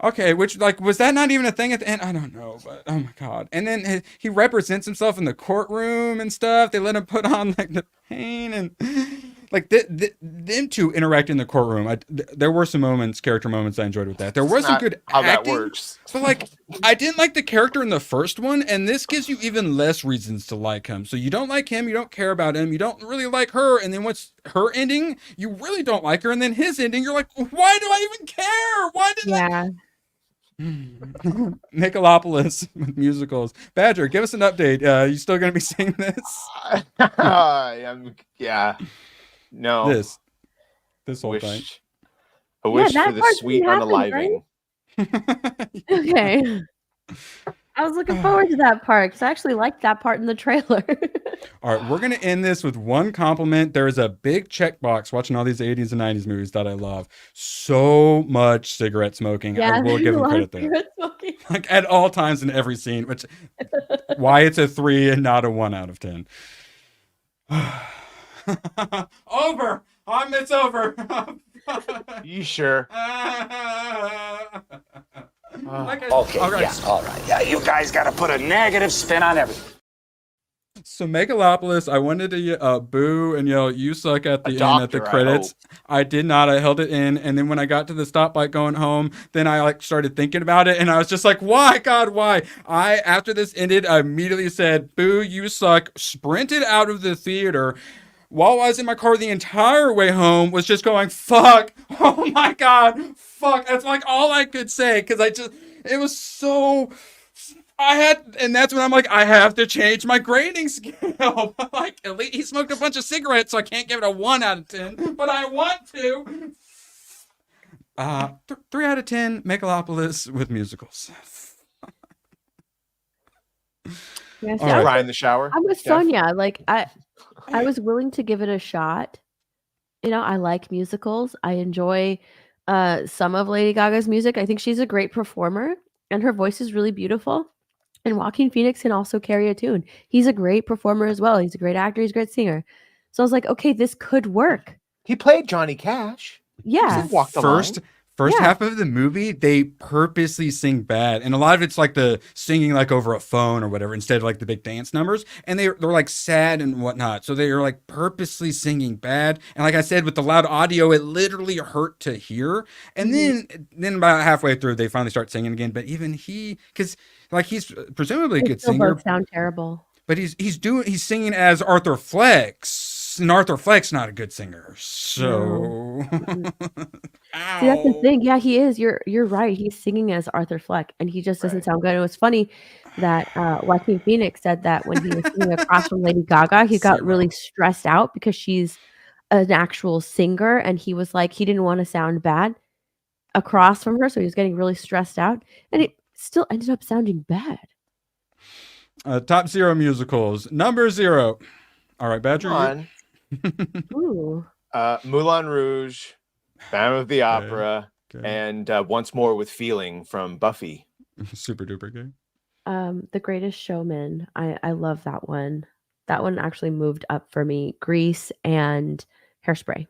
Okay, which like was that not even a thing at the end? I don't know, but oh my god! And then he represents himself in the courtroom and stuff. They let him put on like the pain and like them two interact in the courtroom. There were some character moments I enjoyed with that. There was some good how acting, that works. but like I didn't like the character in the first one, and this gives you even less reasons to like him. So you don't like him, you don't care about him, you don't really like her, and then once her ending, you really don't like her, and then his ending, you're like, why do I even care? Why did I? Nicolopolis with musicals. Badger, give us an update. You still gonna be seeing this? Yeah. No. This whole thing. A wish for the sweet unaliving. Right? Okay. I was looking forward to that part because I actually liked that part in the trailer. All right, we're going to end this with one compliment. There is a big checkbox watching all these 80s and 90s movies that I love. So much cigarette smoking. Yeah, I will give them credit there. Like at all times in every scene, which why it's a 3 and not a 1 out of 10. Over. It's over. You sure? Okay, yes, all right. Yeah, you guys got to put a negative spin on everything. So Megalopolis, I wanted to boo and yell, "You suck" at the end at the credits. I did not. I held it in, and then when I got to the stoplight going home, then I like started thinking about it, and I was just like, "Why, God, why?" After this ended, I immediately said, "Boo, you suck." Sprinted out of the theater. While I was in my car the entire way home, was just going, "Fuck! Oh my God! Fuck!" That's like all I could say because it was so. and that's when I'm like, I have to change my grading scale. Like, at least he smoked a bunch of cigarettes, so I can't give it a 1 out of 10, but I want to. 3 out of 10, Megalopolis with musicals. Yeah, see, Cry in the shower. I'm with Sonia. Like I was willing to give it a shot. You know, I like musicals. I enjoy some of Lady Gaga's music. I think she's a great performer, and her voice is really beautiful. And Joaquin Phoenix can also carry a tune. He's a great performer as well. He's a great actor. He's a great singer. So I was like, okay, this could work. He played Johnny Cash. Yeah. Walk the First half of the movie, they purposely sing bad. And a lot of it's like the singing like over a phone or whatever, instead of like the big dance numbers. And they're like sad and whatnot. So they are like purposely singing bad. And like I said, with the loud audio, it literally hurt to hear. And then about halfway through, they finally start singing again. But even because like he's presumably a good singer. Both sound terrible. But he's singing as Arthur Flex. And Arthur Fleck's not a good singer, so. See, that's the thing. Yeah, he is. You're right. He's singing as Arthur Fleck, and he just doesn't sound good. It was funny that Joaquin Phoenix said that when he was singing across from Lady Gaga, he got really stressed out because she's an actual singer, and he was like, he didn't want to sound bad across from her, so he was getting really stressed out, and it still ended up sounding bad. Top 0 musicals. Number 0. All right, Badger. Ooh. Moulin Rouge, Phantom of the Opera, and Once More with Feeling from Buffy. Super duper gay. The Greatest Showman. I love that one. That one actually moved up for me. Grease and Hairspray.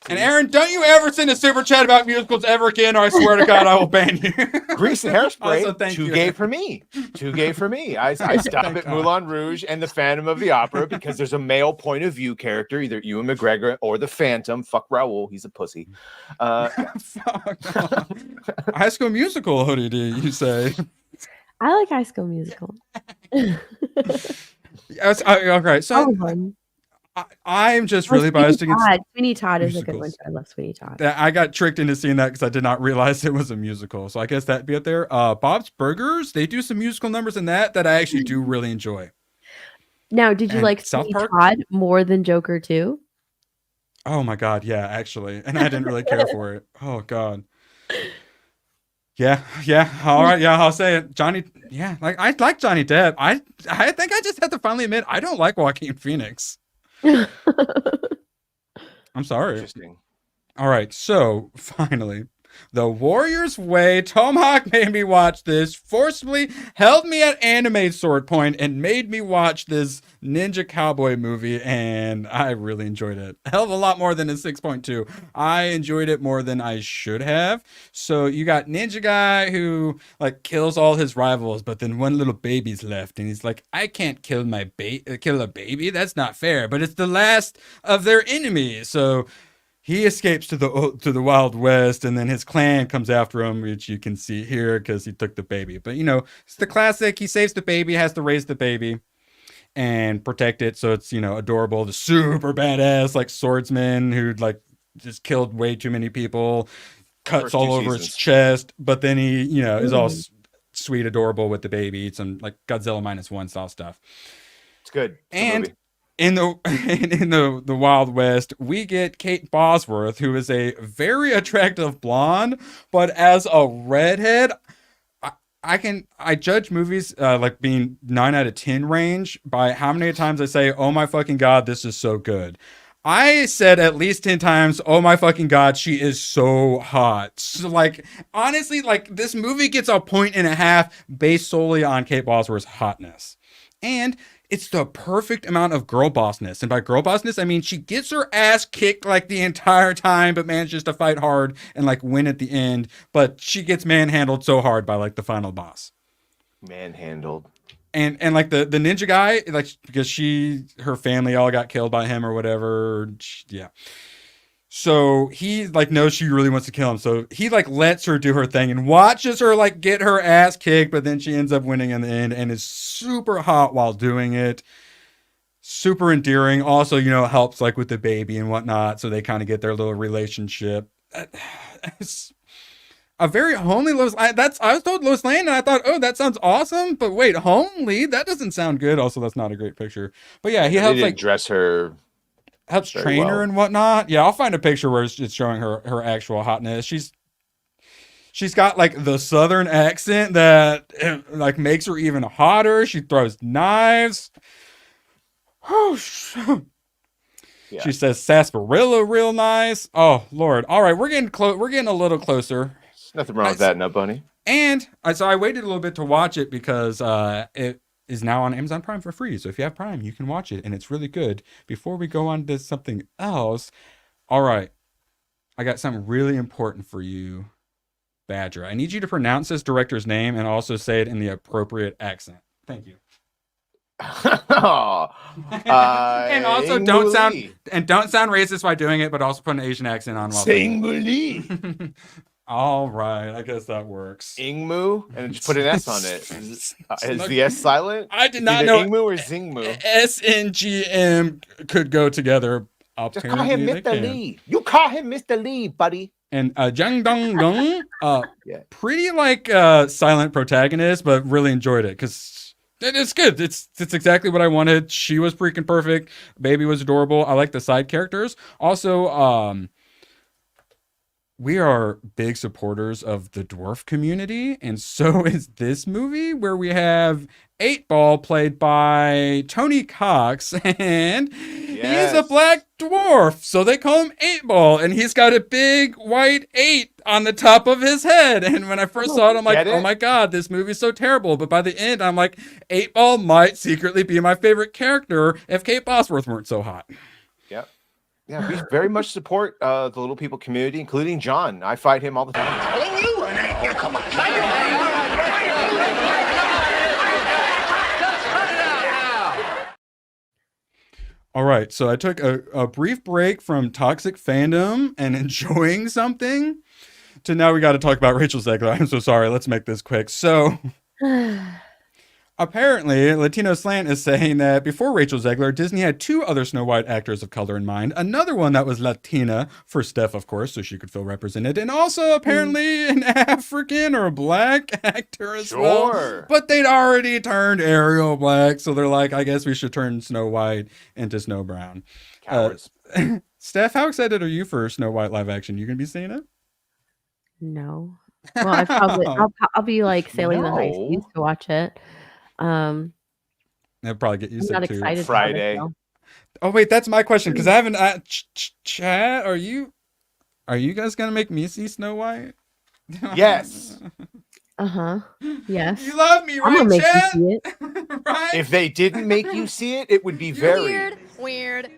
And Aaron, don't you ever send a super chat about musicals ever again, or I swear to God, I will ban you. Grease and Hairspray. Also, thank too you. gay for me. Too gay for me. I stop at Moulin Rouge and the Phantom of the Opera because there's a male point of view character, either Ewan McGregor or the Phantom. Fuck Raoul, he's a pussy. High School Musical, hoodie, do you say? I like High School Musical. Okay, so I'm just really biased against Sweeney Todd is a good one. I love Sweeney Todd. I got tricked into seeing that because I did not realize it was a musical. So I guess that'd be up there. Bob's Burgers, they do some musical numbers in that I actually do really enjoy. Now, did you like Sweeney Todd more than Joker 2? Oh my God, yeah, actually. And I didn't really care for it. Oh God. Yeah. All right, yeah, I'll say it. Johnny, yeah, like I like Johnny Depp. I think I just have to finally admit I don't like Joaquin Phoenix. I'm sorry. Interesting. All right, so finally, The Warrior's Way. Tomahawk made me watch this, forcibly held me at anime sword point, and made me watch this ninja cowboy movie, and I really enjoyed it. A hell of a lot more than a 6.2. I enjoyed it more than I should have. So you got ninja guy who like kills all his rivals, but then one little baby's left, and he's like, I can't kill a baby. That's not fair. But it's the last of their enemies, so he escapes to the Wild West, and then his clan comes after him, which you can see here because he took the baby. But, you know, it's the classic. He saves the baby, has to raise the baby and protect it. So it's, you know, adorable. The super badass, like, swordsman who, like, just killed way too many people, cuts all over his chest. But then he, you know, is all sweet, adorable with the baby. Eats some, like, Godzilla -1 style stuff. It's good. And in the Wild West, we get Kate Bosworth, who is a very attractive blonde, but as a redhead, I judge movies like being 9 out of 10 range by how many times I say, "Oh my fucking God, this is so good." I said at least 10 times, "Oh my fucking God, she is so hot." So, like, honestly, like, this movie gets a 1.5 based solely on Kate Bosworth's hotness. And it's the perfect amount of girl bossness. And by girl bossness, I mean she gets her ass kicked like the entire time, but manages to fight hard and like win at the end. But she gets manhandled so hard by like the final boss. Manhandled. And like the ninja guy, like, because her family all got killed by him or whatever. Yeah. So he like knows she really wants to kill him. So he like lets her do her thing and watches her like get her ass kicked, but then she ends up winning in the end and is super hot while doing it. Super endearing. Also, you know, helps like with the baby and whatnot. So they kind of get their little relationship. A very homely Lois. I was told Lois Lane, and I thought, oh, that sounds awesome. But wait, homely? That doesn't sound good. Also, that's not a great picture. But yeah, he helps like dress her, helps train her and whatnot. Yeah, I'll find a picture where it's showing her actual hotness. She's got like the southern accent that like makes her even hotter. She throws knives. Oh, yeah. She says sarsaparilla real nice. Oh Lord. All right, we're getting close. We're getting a little closer. There's nothing wrong with that, no bunny. And so I waited a little bit to watch it because it is now on Amazon Prime for free. So if you have Prime, you can watch it, and it's really good. Before we go on to something else, all right, I got something really important for you, Badger. I need you to pronounce this director's name and also say it in the appropriate accent. Thank you. And also don't sound racist by doing it, but also put an Asian accent on. Sing All right, I guess that works. Ingmu, and just put an S on it. Is the S silent? I did not know Ingmu or Zingmu. SNGM could go together. Just call him Mr. Lee. You call him Mr. Lee, buddy. And Jang Dong Dong, pretty like silent protagonist, but really enjoyed it because it's good. It's exactly what I wanted. She was freaking perfect. Baby was adorable. I like the side characters. Also, we are big supporters of the dwarf community, and so is this movie where we have 8-Ball played by Tony Cox, and he's a black dwarf, so they call him 8-Ball, and he's got a big white 8 on the top of his head. And when I first saw it, I'm like, oh my god, this movie's so terrible. But by the end, I'm like, 8-Ball might secretly be my favorite character if Kate Bosworth weren't so hot. Yep. Yeah, we very much support the little people community, including John. I fight him all the time. Come on. All right, so I took a brief break from toxic fandom and enjoying something to now we got to talk about Rachel Zegler. I'm so sorry. Let's make this quick. So apparently, Latino Slant is saying that before Rachel Zegler, Disney had 2 other Snow White actors of color in mind. Another one that was Latina, for Steph, of course, so she could feel represented. And also, apparently, an African or a black actor as well. But they'd already turned Ariel black, so they're like, I guess we should turn Snow White into Snow Brown. Cowards. Steph, how excited are you for Snow White live action? You going to be seeing it? No. Well, I'll be like sailing the high seas to watch it. I'll probably get used to it too. Friday. Oh wait, that's my question because I haven't. Chat, are you guys gonna make me see Snow White? Yes. Yes. You love me, right, I'm gonna make Chat? you see it. Right? If they didn't make you see it, it would be very Weird.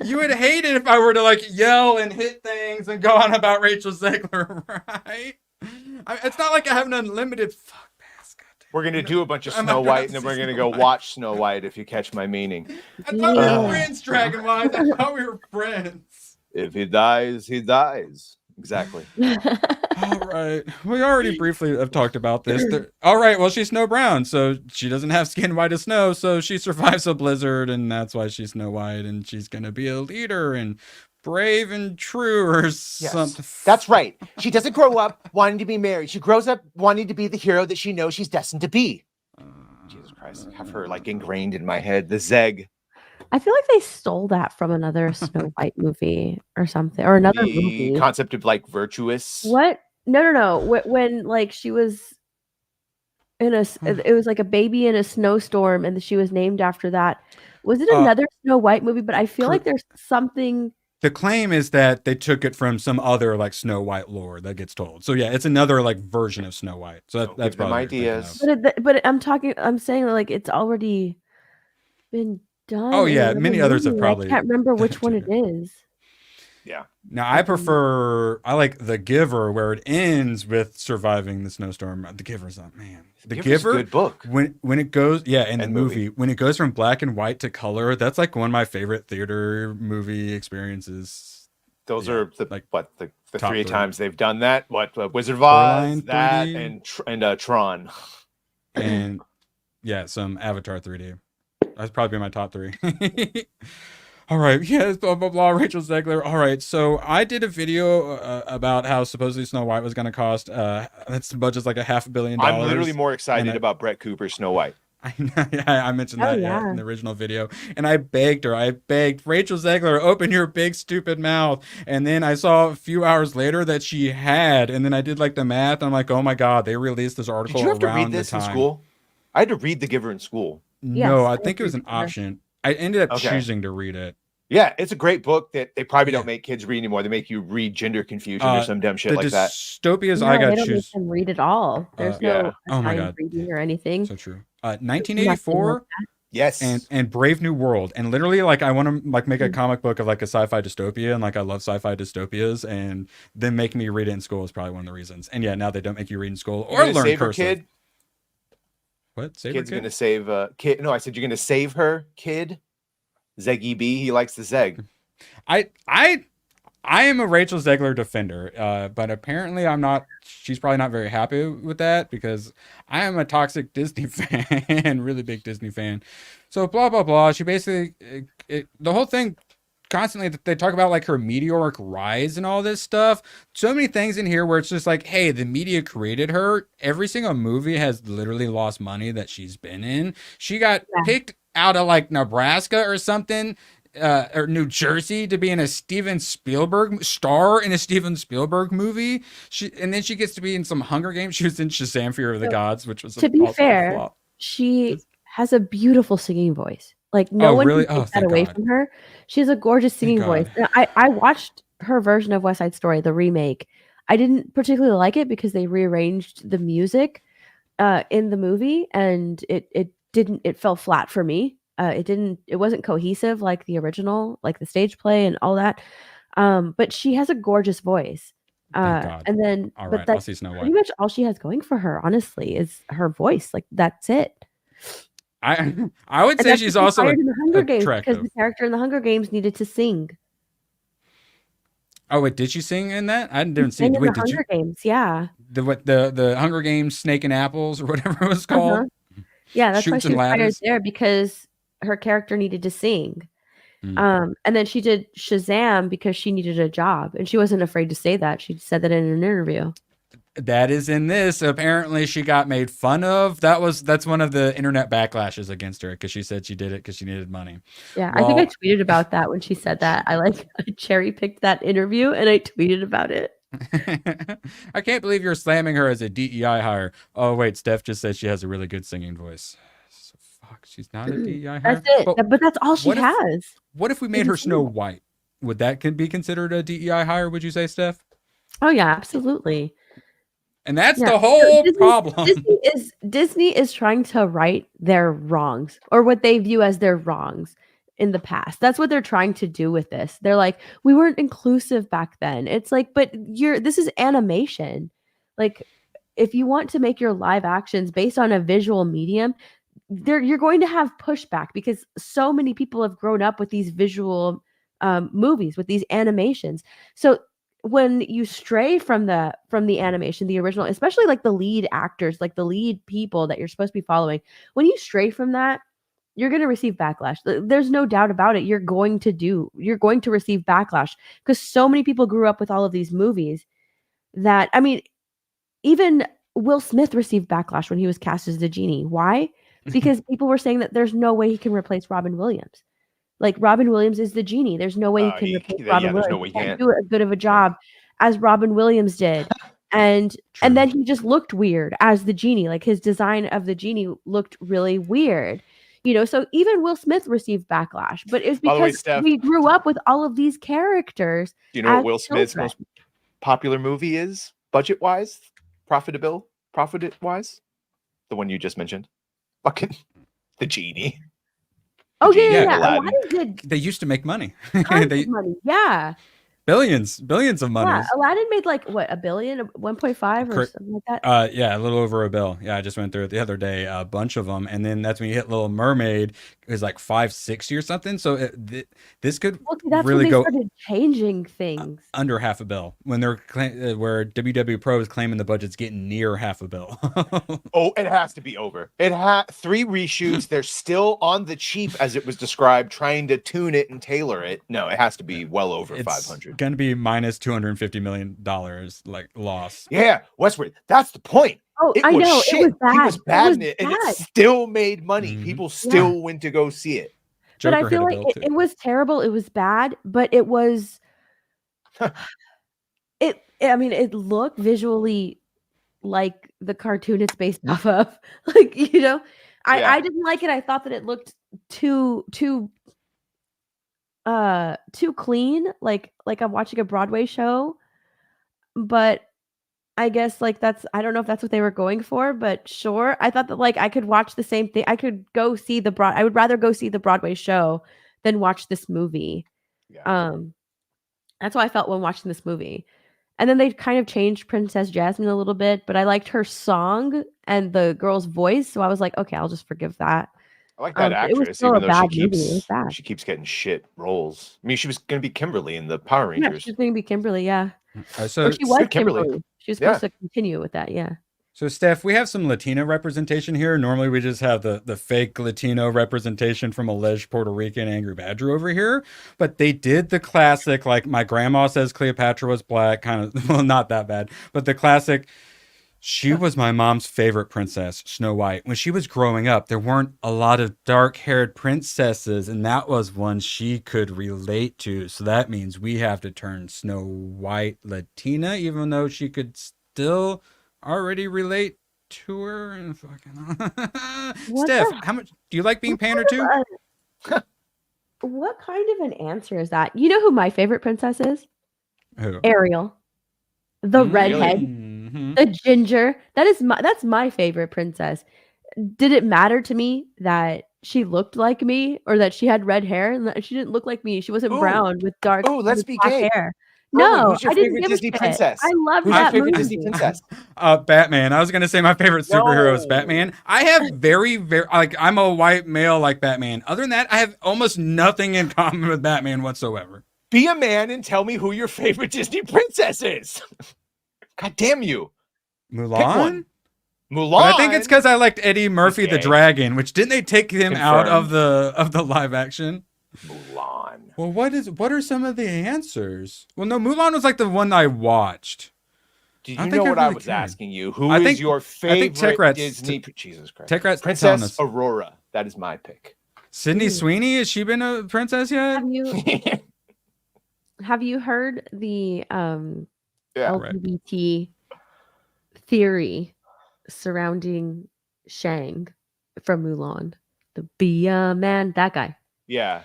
You would hate it if I were to like yell and hit things and go on about Rachel Zegler, right? It's not like I have an unlimited We're going to do a bunch of Snow White, and then we're going to go watch Snow White, if you catch my meaning. I thought we were friends, Dragonwise. I thought we were friends. If he dies, he dies. Exactly. All right. We already briefly have talked about this. All right. Well, she's Snow Brown, so she doesn't have skin white as snow, so she survives a blizzard, and that's why she's Snow White, and she's going to be a leader and brave and true or something. That's right. She doesn't grow up wanting to be married. She grows up wanting to be the hero that she knows she's destined to be. Jesus Christ. I have her like ingrained in my head. The Zeg. I feel like they stole that from another Snow White movie or something, or another movie. Concept of like virtuous. What? No. When like she was in it was like a baby in a snowstorm, and she was named after that. Was it another Snow White movie? But I feel like there's something. The claim is that they took it from some other like Snow White lore that gets told. So yeah, it's another like version of Snow White. So that's probably ideas. But I'm saying like it's already been done. Oh yeah, many others have probably. I can't remember which one it is. Yeah. Now I like The Giver, where it ends with surviving the snowstorm. The Giver's not, man. The Giver, a good book. When it goes, in the movie, when it goes from black and white to color, that's like one of my favorite theater movie experiences. Those are the top 3 3 times they've done that. Wizard of Oz, that, and Tron, and some Avatar 3D. That's probably my top 3. All right, yes, blah blah blah. Rachel Zegler. All right, so I did a video about how supposedly Snow White was going to cost. That's the budget's like $500 million. I'm literally more excited about Brett Cooper's Snow White. I mentioned that in the original video, and I begged Rachel Zegler, open your big stupid mouth. And then I saw a few hours later that she had, and then I did like the math. And I'm like, oh my god, they released this article. Did you have to read around this the time. in school? I had to read The Giver in school. No, Yes, I think it was an option. I ended up Okay. choosing to read it. Yeah, it's a great book that they probably don't make kids read anymore. They make you read Gender Confusion or some dumb shit the like that. dystopias No, I got they don't choose. make them read at all. There's yeah. no Oh my assigned God. reading or anything. So true. 1984 Yes. and Brave New World. And literally, like, I want to like make a comic book of like a sci-fi dystopia, and like I love sci-fi dystopias, and them making me read it in school is probably one of the reasons. And yeah, now they don't make you read in school or You're gonna learn save her cursive. kid. What? Save Kid's her kid? gonna save kid. No, I said you're gonna save her kid. Zeggy B. He likes the Zeg. I am a Rachel Zegler defender, but apparently I'm not. She's probably not very happy with that because I am a toxic Disney fan, really big Disney fan. So blah blah blah. She basically the whole thing constantly they talk about like her meteoric rise and all this stuff. So many things in here where it's just like, hey, the media created her. Every single movie has literally lost money that she's been in. She got picked out of like Nebraska or something. Or New Jersey to be in a Steven Spielberg in a Steven Spielberg movie. And then she gets to be in some Hunger Games. She was in Shazam! Fear of the Gods, which was To be also a fair, flop. she has a beautiful singing voice. Like no one really? can take that Thank away God. from her. She has a gorgeous singing God. voice. And I watched her version of West Side Story, the remake. I didn't particularly like it because they rearranged the music in the movie, and it fell flat for me. It wasn't cohesive like the original, like the stage play and all that. But she has a gorgeous voice. Thank God. And then, All but right, I'll that's see Snow pretty White. much all she has going for her, honestly, is her voice. Like that's it. I would And say that's she's what also hired in the Hunger Games because attractive. the character in the Hunger Games needed to sing. Oh wait, did she sing in that? I She didn't see. sang in Wait, the did you Hunger Games, yeah. the Hunger Games Snake and Apples or whatever it was called? Uh-huh. Yeah, that's why Chutes she and was hired Ladders? there because her character needed to sing. Hmm. And then she did Shazam because she needed a job, and she wasn't afraid to say that. She said that in an interview. That is in this. Apparently, she got made fun of. That's one of the internet backlashes against her because she said she did it because she needed money. Yeah, I think I tweeted about that when she said that. I cherry picked that interview and I tweeted about it. I can't believe you're slamming her as a DEI hire. Oh wait, Steph just said she has a really good singing voice. So, fuck, she's not a DEI hire. That's it. But that's all she has. What if we made her Snow White? Would that be considered a DEI hire? Would you say, Steph? Oh yeah, absolutely. And that's Yeah, the whole Disney- problem. Disney is trying to right their wrongs, or what they view as their wrongs in the past. That's what they're trying to do with this. They're like, we weren't inclusive back then. It's like, but this is animation. Like, if you want to make your live actions based on a visual medium, you're going to have pushback because so many people have grown up with these visual movies, with these animations. So when you stray from the animation, the original, especially like the lead actors, like the lead people that you're supposed to be following, when you stray from that, you're going to receive backlash. There's no doubt about it. You're going to receive backlash because so many people grew up with all of these movies that, I mean, even Will Smith received backlash when he was cast as the genie. Why? Because people were saying that there's no way he can replace Robin Williams. Like, Robin Williams is the genie. There's no way he can replace Robin Williams. No way He can't do as good of a job as Robin Williams did. True. And then he just looked weird as the genie. Like, his design of the genie looked really weird. You know, so even Will Smith received backlash. But it's By the way, because Steph, we grew up with all of these characters. Do you know what as Will Smith's children. most popular movie is, budget-wise, profit-wise? The one you just mentioned. Fucking The Genie. Oh, Genie yeah. Aladdin. Aladdin did They used to make money. tons of money. Yeah. billions of money. Yeah, Aladdin made like what, $1 billion, 1.5 or something like that. Yeah, a little over $1 billion. Yeah, I just went through it the other day, a bunch of them, and then that's when you hit Little Mermaid. It was like 560 or something. So this could That's really when they go started changing things. under $500 million when they're where WWE Pro is claiming the budget's getting near $500 million. Oh, it has to be over. It had 3 reshoots. They're still on the cheap, as it was described, trying to tune it and tailor it. No, it has to be well over 500. Going to be minus $250 million like loss. Yeah, Westward. That's the point. Oh, I know. Shit. It was bad. He was bad it was in it, and bad. it still made money. People still went to go see it. But I feel like it was terrible. It was bad, but it was. I mean, it looked visually like the cartoon it's based off of. Like, I didn't like it. I thought that it looked too clean, like I'm watching a Broadway show. But I guess I don't know if that's what they were going for, but sure. I thought that I could watch the same thing. I could go see I would rather go see the Broadway show than watch this movie. Yeah. That's how I felt when watching this movie. And then they kind of changed Princess Jasmine a little bit, but I liked her song and the girl's voice, so I was like, okay, I'll just forgive that. I like that actress, it was still even a though bad movie. It was bad. she keeps getting shit roles. I mean, she was going to be Kimberly in the Power Rangers. Yeah, she's going to be Kimberly, yeah. So or she was Kimberly. She was supposed to continue with that, yeah. So, Steph, we have some Latino representation here. Normally, we just have the fake Latino representation from alleged Puerto Rican Angry Badger over here. But they did the classic, like my grandma says Cleopatra was black, kind of, well, not that bad, but the classic, she was my mom's favorite princess, Snow White. When she was growing up, there weren't a lot of dark-haired princesses, and that was one she could relate to. So that means we have to turn Snow White Latina, even though she could still already relate to her. And Steph, how much do you like being pandered to? What kind of an answer is that? You know who my favorite princess is? Who? Ariel, the redhead, the ginger. That's my favorite princess. Did it matter to me that she looked like me or that she had red hair? And she didn't look like me. She wasn't brown with dark. Oh, let's be black gay. Hair. No, No, who's your I didn't favorite give a Disney shit. princess? I loved Who's that your favorite movie. Disney princess? Batman. I was gonna say my favorite superhero is Batman. I have very I'm a white male like Batman. Other than that, I have almost nothing in common with Batman whatsoever. Be a man and tell me who your favorite Disney princess is. God damn you. Mulan? Mulan. But I think it's because I liked Eddie Murphy the Dragon, which didn't they take him out of the live action? Mulan. Well, what are some of the answers? Well, no, Mulan was like the one I watched. Did you know what I was asking you? Who is your favorite Disney? Jesus Christ. Tech Rat's Princess Aurora. That is my pick. Sydney Sweeney, has she been a princess yet? Have you heard the LGBT theory surrounding Shang from Mulan? The be a man, that guy. Yeah.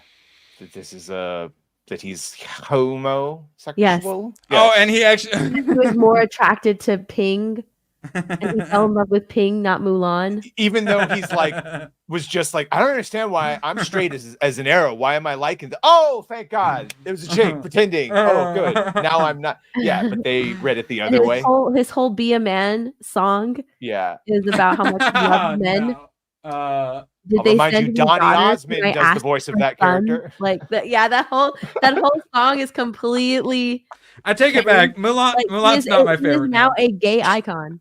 That this is that he's homosexual. Yes. Oh, and he actually he was more attracted to Ping, and he fell in love with Ping, not Mulan. Even though he's was just like, I don't understand why I'm straight as an arrow. Why am I liking oh, thank God, it was a chick pretending. Oh, good. Now I'm not. Yeah, but they read it the other way. His whole "Be a Man" song. Yeah, is about how much he loves men. No. Did they send Donny Osmond does the voice of that character? That whole song is completely. I take it back. Mulan's not my favorite. He is now a gay icon.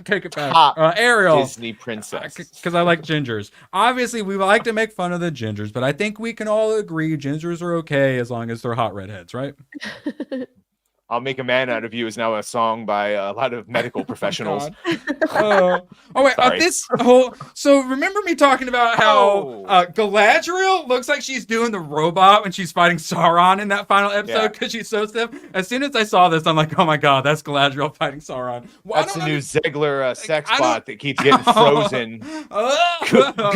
Take it back. Top Ariel, Disney princess. Because I like gingers. Obviously, we like to make fun of the gingers, but I think we can all agree gingers are okay as long as they're hot redheads, right? I'll Make a Man Out of You is now a song by a lot of medical professionals. So remember me talking about how Galadriel looks like she's doing the robot when she's fighting Sauron in that final episode because she's so stiff. As soon as I saw this, I'm like, oh my God, that's Galadriel fighting Sauron. That's the new Zegler sex bot that keeps getting frozen.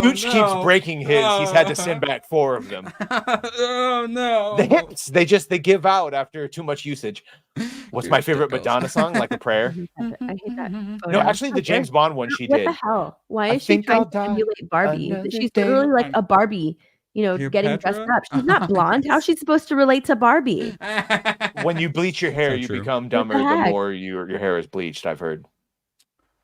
Gooch keeps breaking his. He's had to send back 4 of them. Oh no. The hips, they give out after too much usage. What's my favorite Madonna song? Like a Prayer? I hate that. No, actually, the James Bond one she did. What the hell? Why is she trying to emulate Barbie? She's literally like a Barbie. getting dressed Cleopatra? up. She's not blonde. How's she supposed to relate to Barbie? When you bleach your hair, So you true. become dumber the heck? more your hair is bleached. I've heard.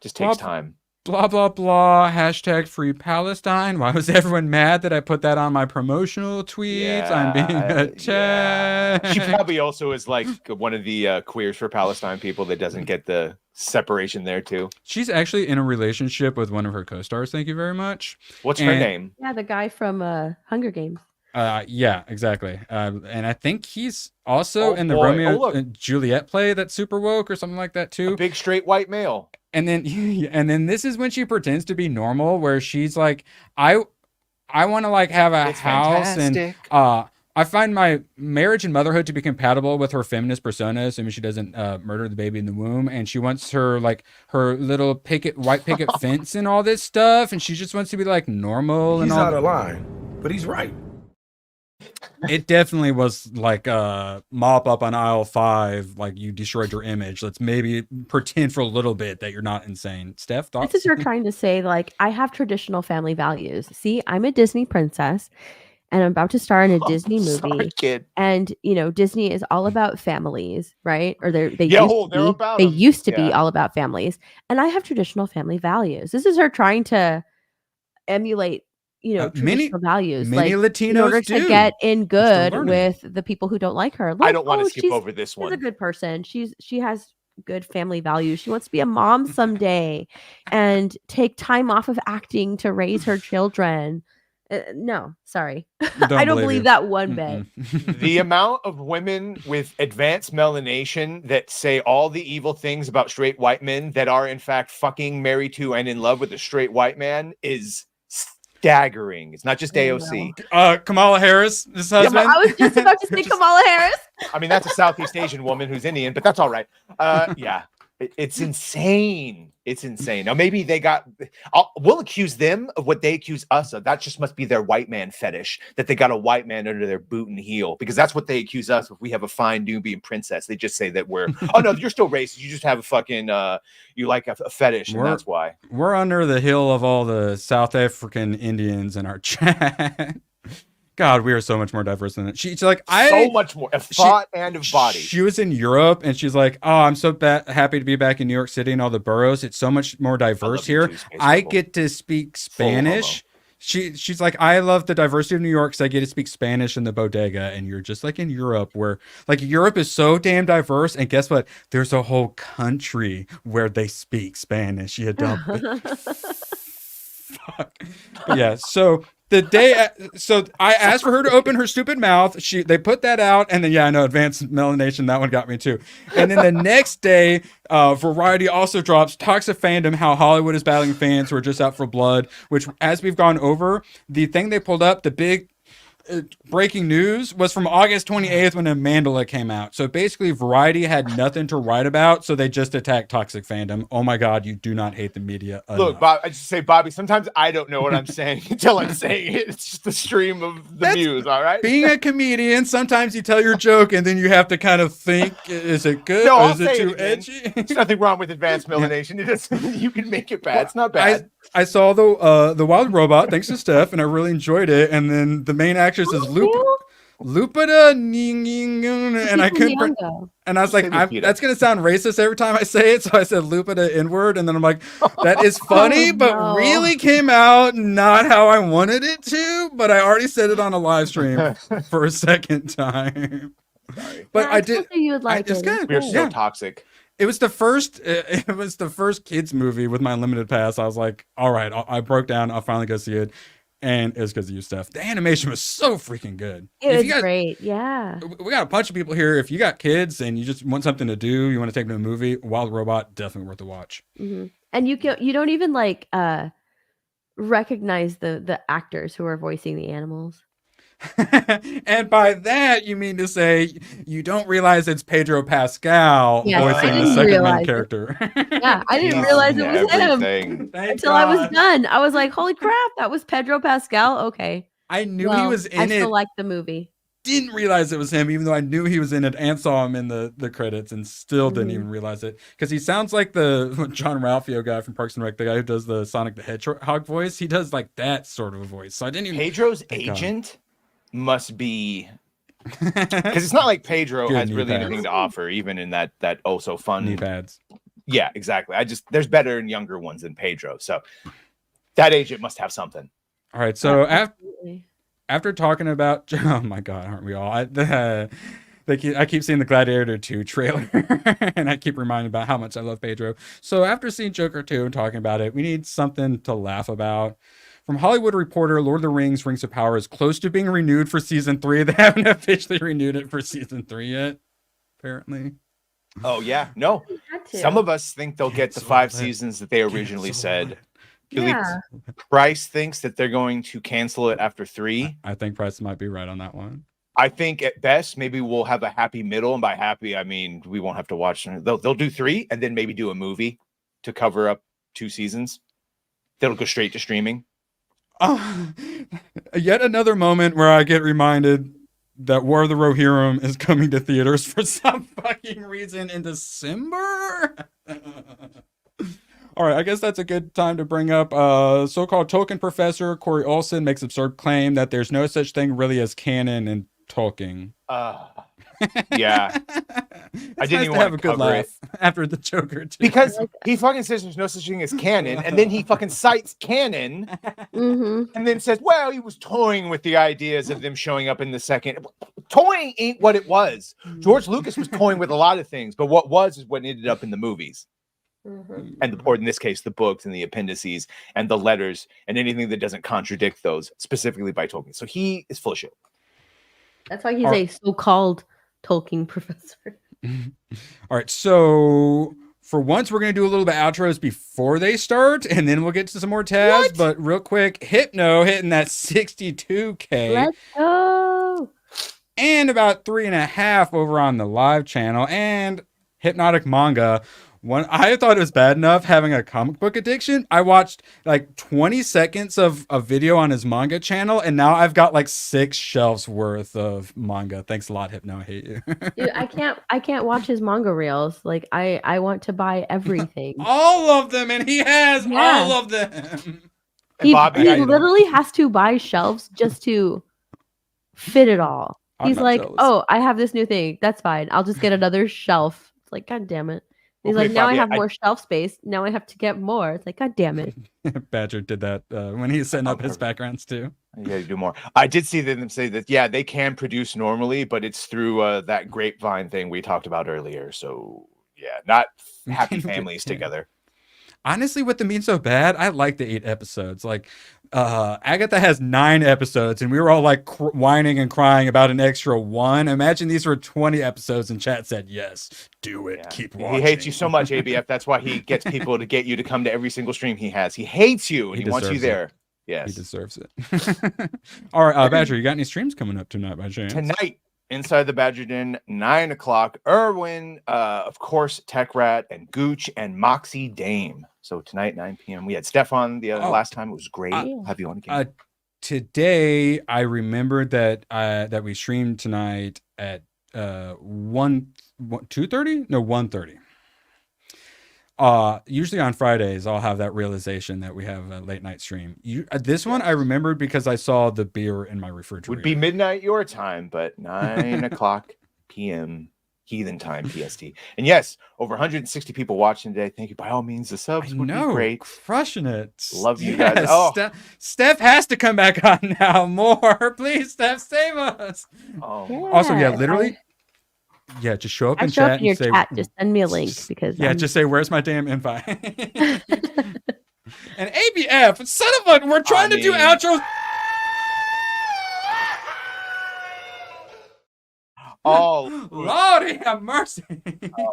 Just takes time. Blah, blah, blah. Hashtag free Palestine. Why was everyone mad that I put that on my promotional tweets? I'm being attacked. She probably also is like one of the queers for Palestine people that doesn't get the separation there too. She's actually in a relationship with one of her co-stars. Thank you very much. What's her name? Yeah, the guy from Hunger Games. Yeah, exactly. And I think he's also in the boy. Romeo look. and Juliet play that's super woke or something like that too. A big straight white male. And then this is when she pretends to be normal, where she's like, I want to like have a house fantastic. and I find my marriage and motherhood to be compatible with her feminist persona, assuming she doesn't murder the baby in the womb. And she wants her little white picket fence and all this stuff. And she just wants to be like normal. He's and all. out of line, but he's right. It definitely was like mop up on aisle 5, like you destroyed your image. Let's maybe pretend for a little bit that you're not insane. Steph, thoughts? This is her trying to say, like, I have traditional family values. See, I'm a Disney princess and I'm about to star in a Disney movie. Sorry, kid. And Disney is all about families, right? Or they them. used to be all about families. And I have traditional family values. This is her trying to emulate traditional values, many like Latinos in order do. to get in good learning. with the people who don't like her. I don't want to skip she's over this one. a good person. She has good family values. She wants to be a mom someday and take time off of acting to raise her children. No, sorry. I don't believe that one bit. The amount of women with advanced melanation that say all the evil things about straight white men that are in fact fucking married to and in love with a straight white man is staggering. It's not just AOC. Kamala Harris, this husband. I was just about to say Kamala Harris. I mean, that's a Southeast Asian woman who's Indian, but that's all right. Yeah, it's insane. It's insane. Now, maybe we'll accuse them of what they accuse us of. That just must be their white man fetish, that they got a white man under their boot and heel, because that's what they accuse us of. If we have a fine Nubian princess, they just say that we're, oh no, you're still racist. You just have a fucking, you like a fetish, and that's why. We're under the hill of all the South African Indians in our chat. God, we are so much more diverse than that. She's like, so much more of thought and of body. She was in Europe and she's like, oh, I'm so happy to be back in New York City and all the boroughs. It's so much more diverse here. I get to speak Spanish. She's like, I love the diversity of New York because I get to speak Spanish in the bodega. And you're just like in Europe, where like Europe is so damn diverse. And guess what? There's a whole country where they speak Spanish. You dumb fuck. But yeah, so the day, so I asked for her to open her stupid mouth. They put that out, and then I know advanced melanation. That one got me too. And then the next day, Variety also drops toxic fandom. How Hollywood is battling fans who are just out for blood. Which, as we've gone over, the thing they pulled up, the big breaking news was from August 28th when Amandla came out. So basically Variety had nothing to write about, so they just attacked toxic fandom. Oh my God, you do not hate the media enough. Look, Bob, I just say, Bobby, sometimes I don't know what I'm saying until I'm saying it. It's just the stream of the muse, all right? Being a comedian, sometimes you tell your joke and then you have to kind of think, is it good or is it too edgy? There's nothing wrong with advanced melanation. It is, you can make it bad. It's not bad. I saw the Wild Robot, thanks to Steph, and I really enjoyed it. And then the main actress is Lupita, and I couldn't. And I was like, that's gonna sound racist every time I say it, so I said Lupita N-word, and then I'm like, that is funny, but really came out not how I wanted it to. But I already said it on a live stream for a second time. Sorry. But I did. You would like it. We're so toxic. It was the first kids movie with my unlimited pass. I was like, all right, I broke down. I'll finally go see it. And it was because of you, Steph. The animation was so freaking good. It was great. Yeah. We got a bunch of people here. If you got kids and you just want something to do, you want to take them to a movie, Wild Robot, definitely worth a watch. Mm-hmm. And you don't even like recognize the actors who are voicing the animals. And by that, you mean to say you don't realize it's Pedro Pascal voicing the second main character. Yeah, I didn't realize it was him until I was done. I was like, holy crap, that was Pedro Pascal? Okay. I knew he was in it. I still like the movie. Didn't realize it was him, even though I knew he was in it and saw him in the credits, and still didn't even realize it. Because he sounds like the John Ralphio guy from Parks and Rec, the guy who does the Sonic the Hedgehog voice. He does like that sort of a voice. So I didn't even. Pedro's agent? must be because it's not like Pedro Good has knee really pads. anything to offer, even in that oh so fun Knee pads. Yeah, exactly. There's better and younger ones than Pedro. So that age, it must have something. All right. So Absolutely. after talking about, oh my God, aren't we all? I keep seeing the Gladiator 2 trailer, and I keep reminding about how much I love Pedro. So after seeing Joker 2 and talking about it, we need something to laugh about. From Hollywood Reporter, Lord of the Rings, Rings of Power is close to being renewed for season 3. They haven't officially renewed it for season 3 yet, apparently. Oh yeah, no. Some of us think they'll get the 5 seasons that they originally said. Yeah. Price thinks that they're going to cancel it after 3. I think Price might be right on that one. I think at best maybe we'll have a happy middle, and by happy I mean we won't have to watch. They'll do 3 and then maybe do a movie to cover up 2 seasons. That'll go straight to streaming. Yet another moment where I get reminded that War of the Rohirrim is coming to theaters for some fucking reason in December. All right, I guess that's a good time to bring up so-called Tolkien professor Corey Olsen makes absurd claim that there's no such thing really as canon in Tolkien. Yeah. I didn't even have a good laugh after the Joker too. Because he fucking says there's no such thing as canon, and then he fucking cites canon, and then says, well, he was toying with the ideas of them showing up in the second. Toying ain't what it was. George Lucas was toying with a lot of things, but what was is what ended up in the movies. And or in this case, the books and the appendices and the letters and anything that doesn't contradict those, specifically by Tolkien. So he is full of shit. That's why he's a so-called Tolkien professor. All right, so for once, we're going to do a little bit of outros before they start, and then we'll get to some more tabs. What? But real quick, Hypno hitting that 62K. Let's go. And about 3.5 over on the live channel. And Hypnotic Manga. I thought it was bad enough having a comic book addiction. I watched like 20 seconds of a video on his manga channel, and now I've got like 6 shelves worth of manga. Thanks a lot, Hypno. I hate you. Dude, I can't watch his manga reels. Like I want to buy everything. All of them, and he has all of them. He literally has to buy shelves just to fit it all. He's like, jealous. Oh, I have this new thing. That's fine. I'll just get another shelf. It's like, God damn it. He's like, now I have more shelf space. Now I have to get more. It's like, God damn it. Badger did that when he's setting up his backgrounds too. You gotta do more. I did see them say that, yeah, they can produce normally, but it's through that grapevine thing we talked about earlier. So yeah, not happy families together. Honestly, with them being so bad, I like the 8 episodes. Like, Agatha has 9 episodes, and we were all like whining and crying about an extra 1. Imagine these were 20 episodes, and chat said, yes, do it. Yeah. Keep watching. He hates you so much, ABF. That's why he gets people to get you to come to every single stream he has. He hates you, and he wants you there. Yes. He deserves it. All right, Badger, you got any streams coming up tonight by chance? Tonight, Inside the Badger Den, 9 o'clock. Erwin, of course, Tech Rat, and Gooch, and Moxie Dame. So tonight, 9 p.m. We had Steph on the last time. It was great. Have you on again? Today, I remembered that we streamed tonight at 2:30? No, 1:30. Usually on Fridays, I'll have that realization that we have a late night stream. This one I remembered because I saw the beer in my refrigerator. Would be midnight your time, but 9 o'clock p.m. Heathen time PST. And yes, over 160 people watching today. Thank you. By all means, the subs would be great. Crushing it. Love you guys. Oh, Steph has to come back on now. More, please, Steph, save us. Oh. Yeah, also, yeah, literally. Yeah, just show up in chat and say, just send me a link because just say, where's my damn invite? And ABF, son of a, we're trying to do outros. Oh, Lordy have mercy. Oh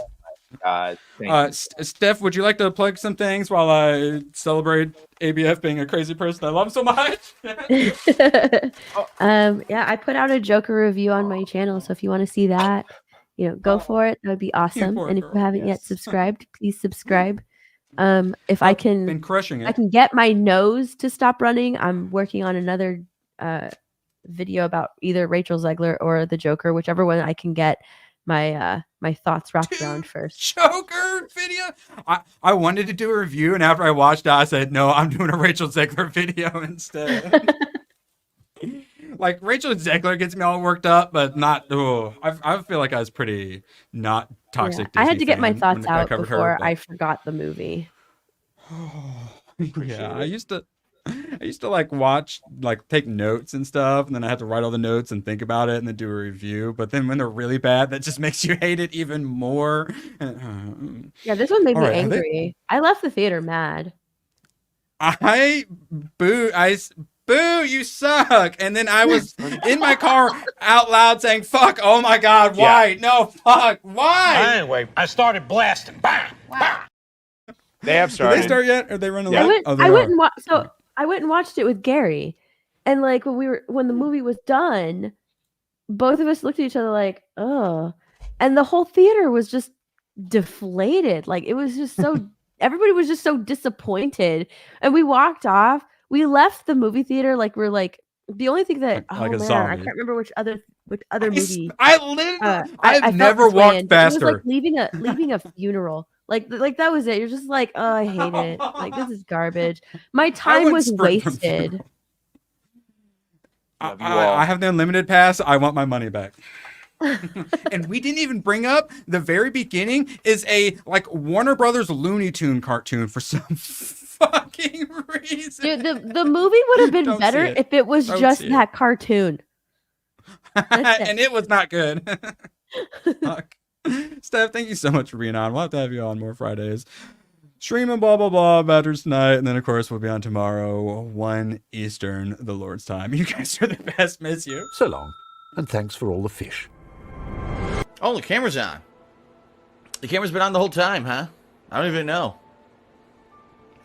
my God. Steph, would you like to plug some things while I celebrate ABF being a crazy person I love so much? Yeah, I put out a Joker review on my channel, so if you want to see that, go for it. That would be awesome. And if you haven't yet subscribed, please subscribe. If I can, been crushing it. I can get my nose to stop running. I'm working on another video about either Rachel Zegler or the Joker, whichever one I can get my my thoughts wrapped around first. Joker video. I wanted to do a review, and after I watched it, I said, no, I'm doing a Rachel Zegler video instead. like Rachel Zegler gets me all worked up, but not. Oh, I feel like I was pretty not toxic. I had to get my Disney thoughts fan when I out covered before her, but- I forgot the movie. Yeah, I used to like watch, like take notes and stuff, and then I had to write all the notes and think about it and then do a review. But then when they're really bad, that just makes you hate it even more. Yeah, this one made All me right, I think- angry. I left the theater mad. boo, you suck. And then I was in my car out loud saying, fuck, oh my God, why? No, fuck, why? Anyway, I started blasting. Bang! Bang! They have Did started. they start yet? Or they running I late? went, I went and I went and watched it with Gary, and like when the movie was done, both of us looked at each other like, oh, and the whole theater was just deflated. Like it was just so everybody was just so disappointed, and we walked off. We left the movie theater like we're like the only thing that Like a I zombie. can't remember which other movie. I've felt never this way walked in, but faster. It was like leaving a funeral. Like that was it. You're just like, oh, I hate it. Like this is garbage. My time wouldn't was sprint from wasted. I have the unlimited pass. I want my money back. And we didn't even bring up the very beginning is a like Warner Brothers Looney Tune cartoon for some fucking reason. Dude, the movie would have been Don't see better it. if it was Don't just see it. that cartoon. And it was not good. Fuck. Steph, thank you so much for being on. We'll have to have you on more Fridays. Streaming blah blah blah batters tonight, and then of course we'll be on tomorrow, 1 Eastern, the Lord's time. You guys are the best. Miss you. So long, and thanks for all the fish. Oh, the camera's on. The camera's been on the whole time, huh? I don't even know.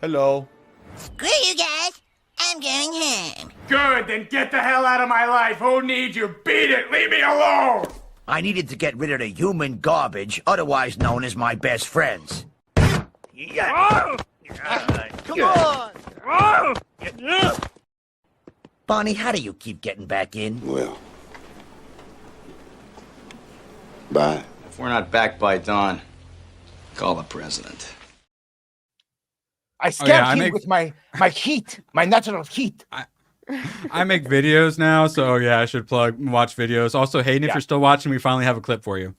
Hello. Screw you guys. I'm going home. Good, then get the hell out of my life. Who needs you? Beat it. Leave me alone. I needed to get rid of the human garbage, otherwise known as my best friends. Come on. Bonnie, how do you keep getting back in? Well, bye. If we're not back by dawn, call the president. I scare with my heat, my natural heat. I make videos now, so yeah, I should watch videos. Also, Hayden, if you're still watching, we finally have a clip for you.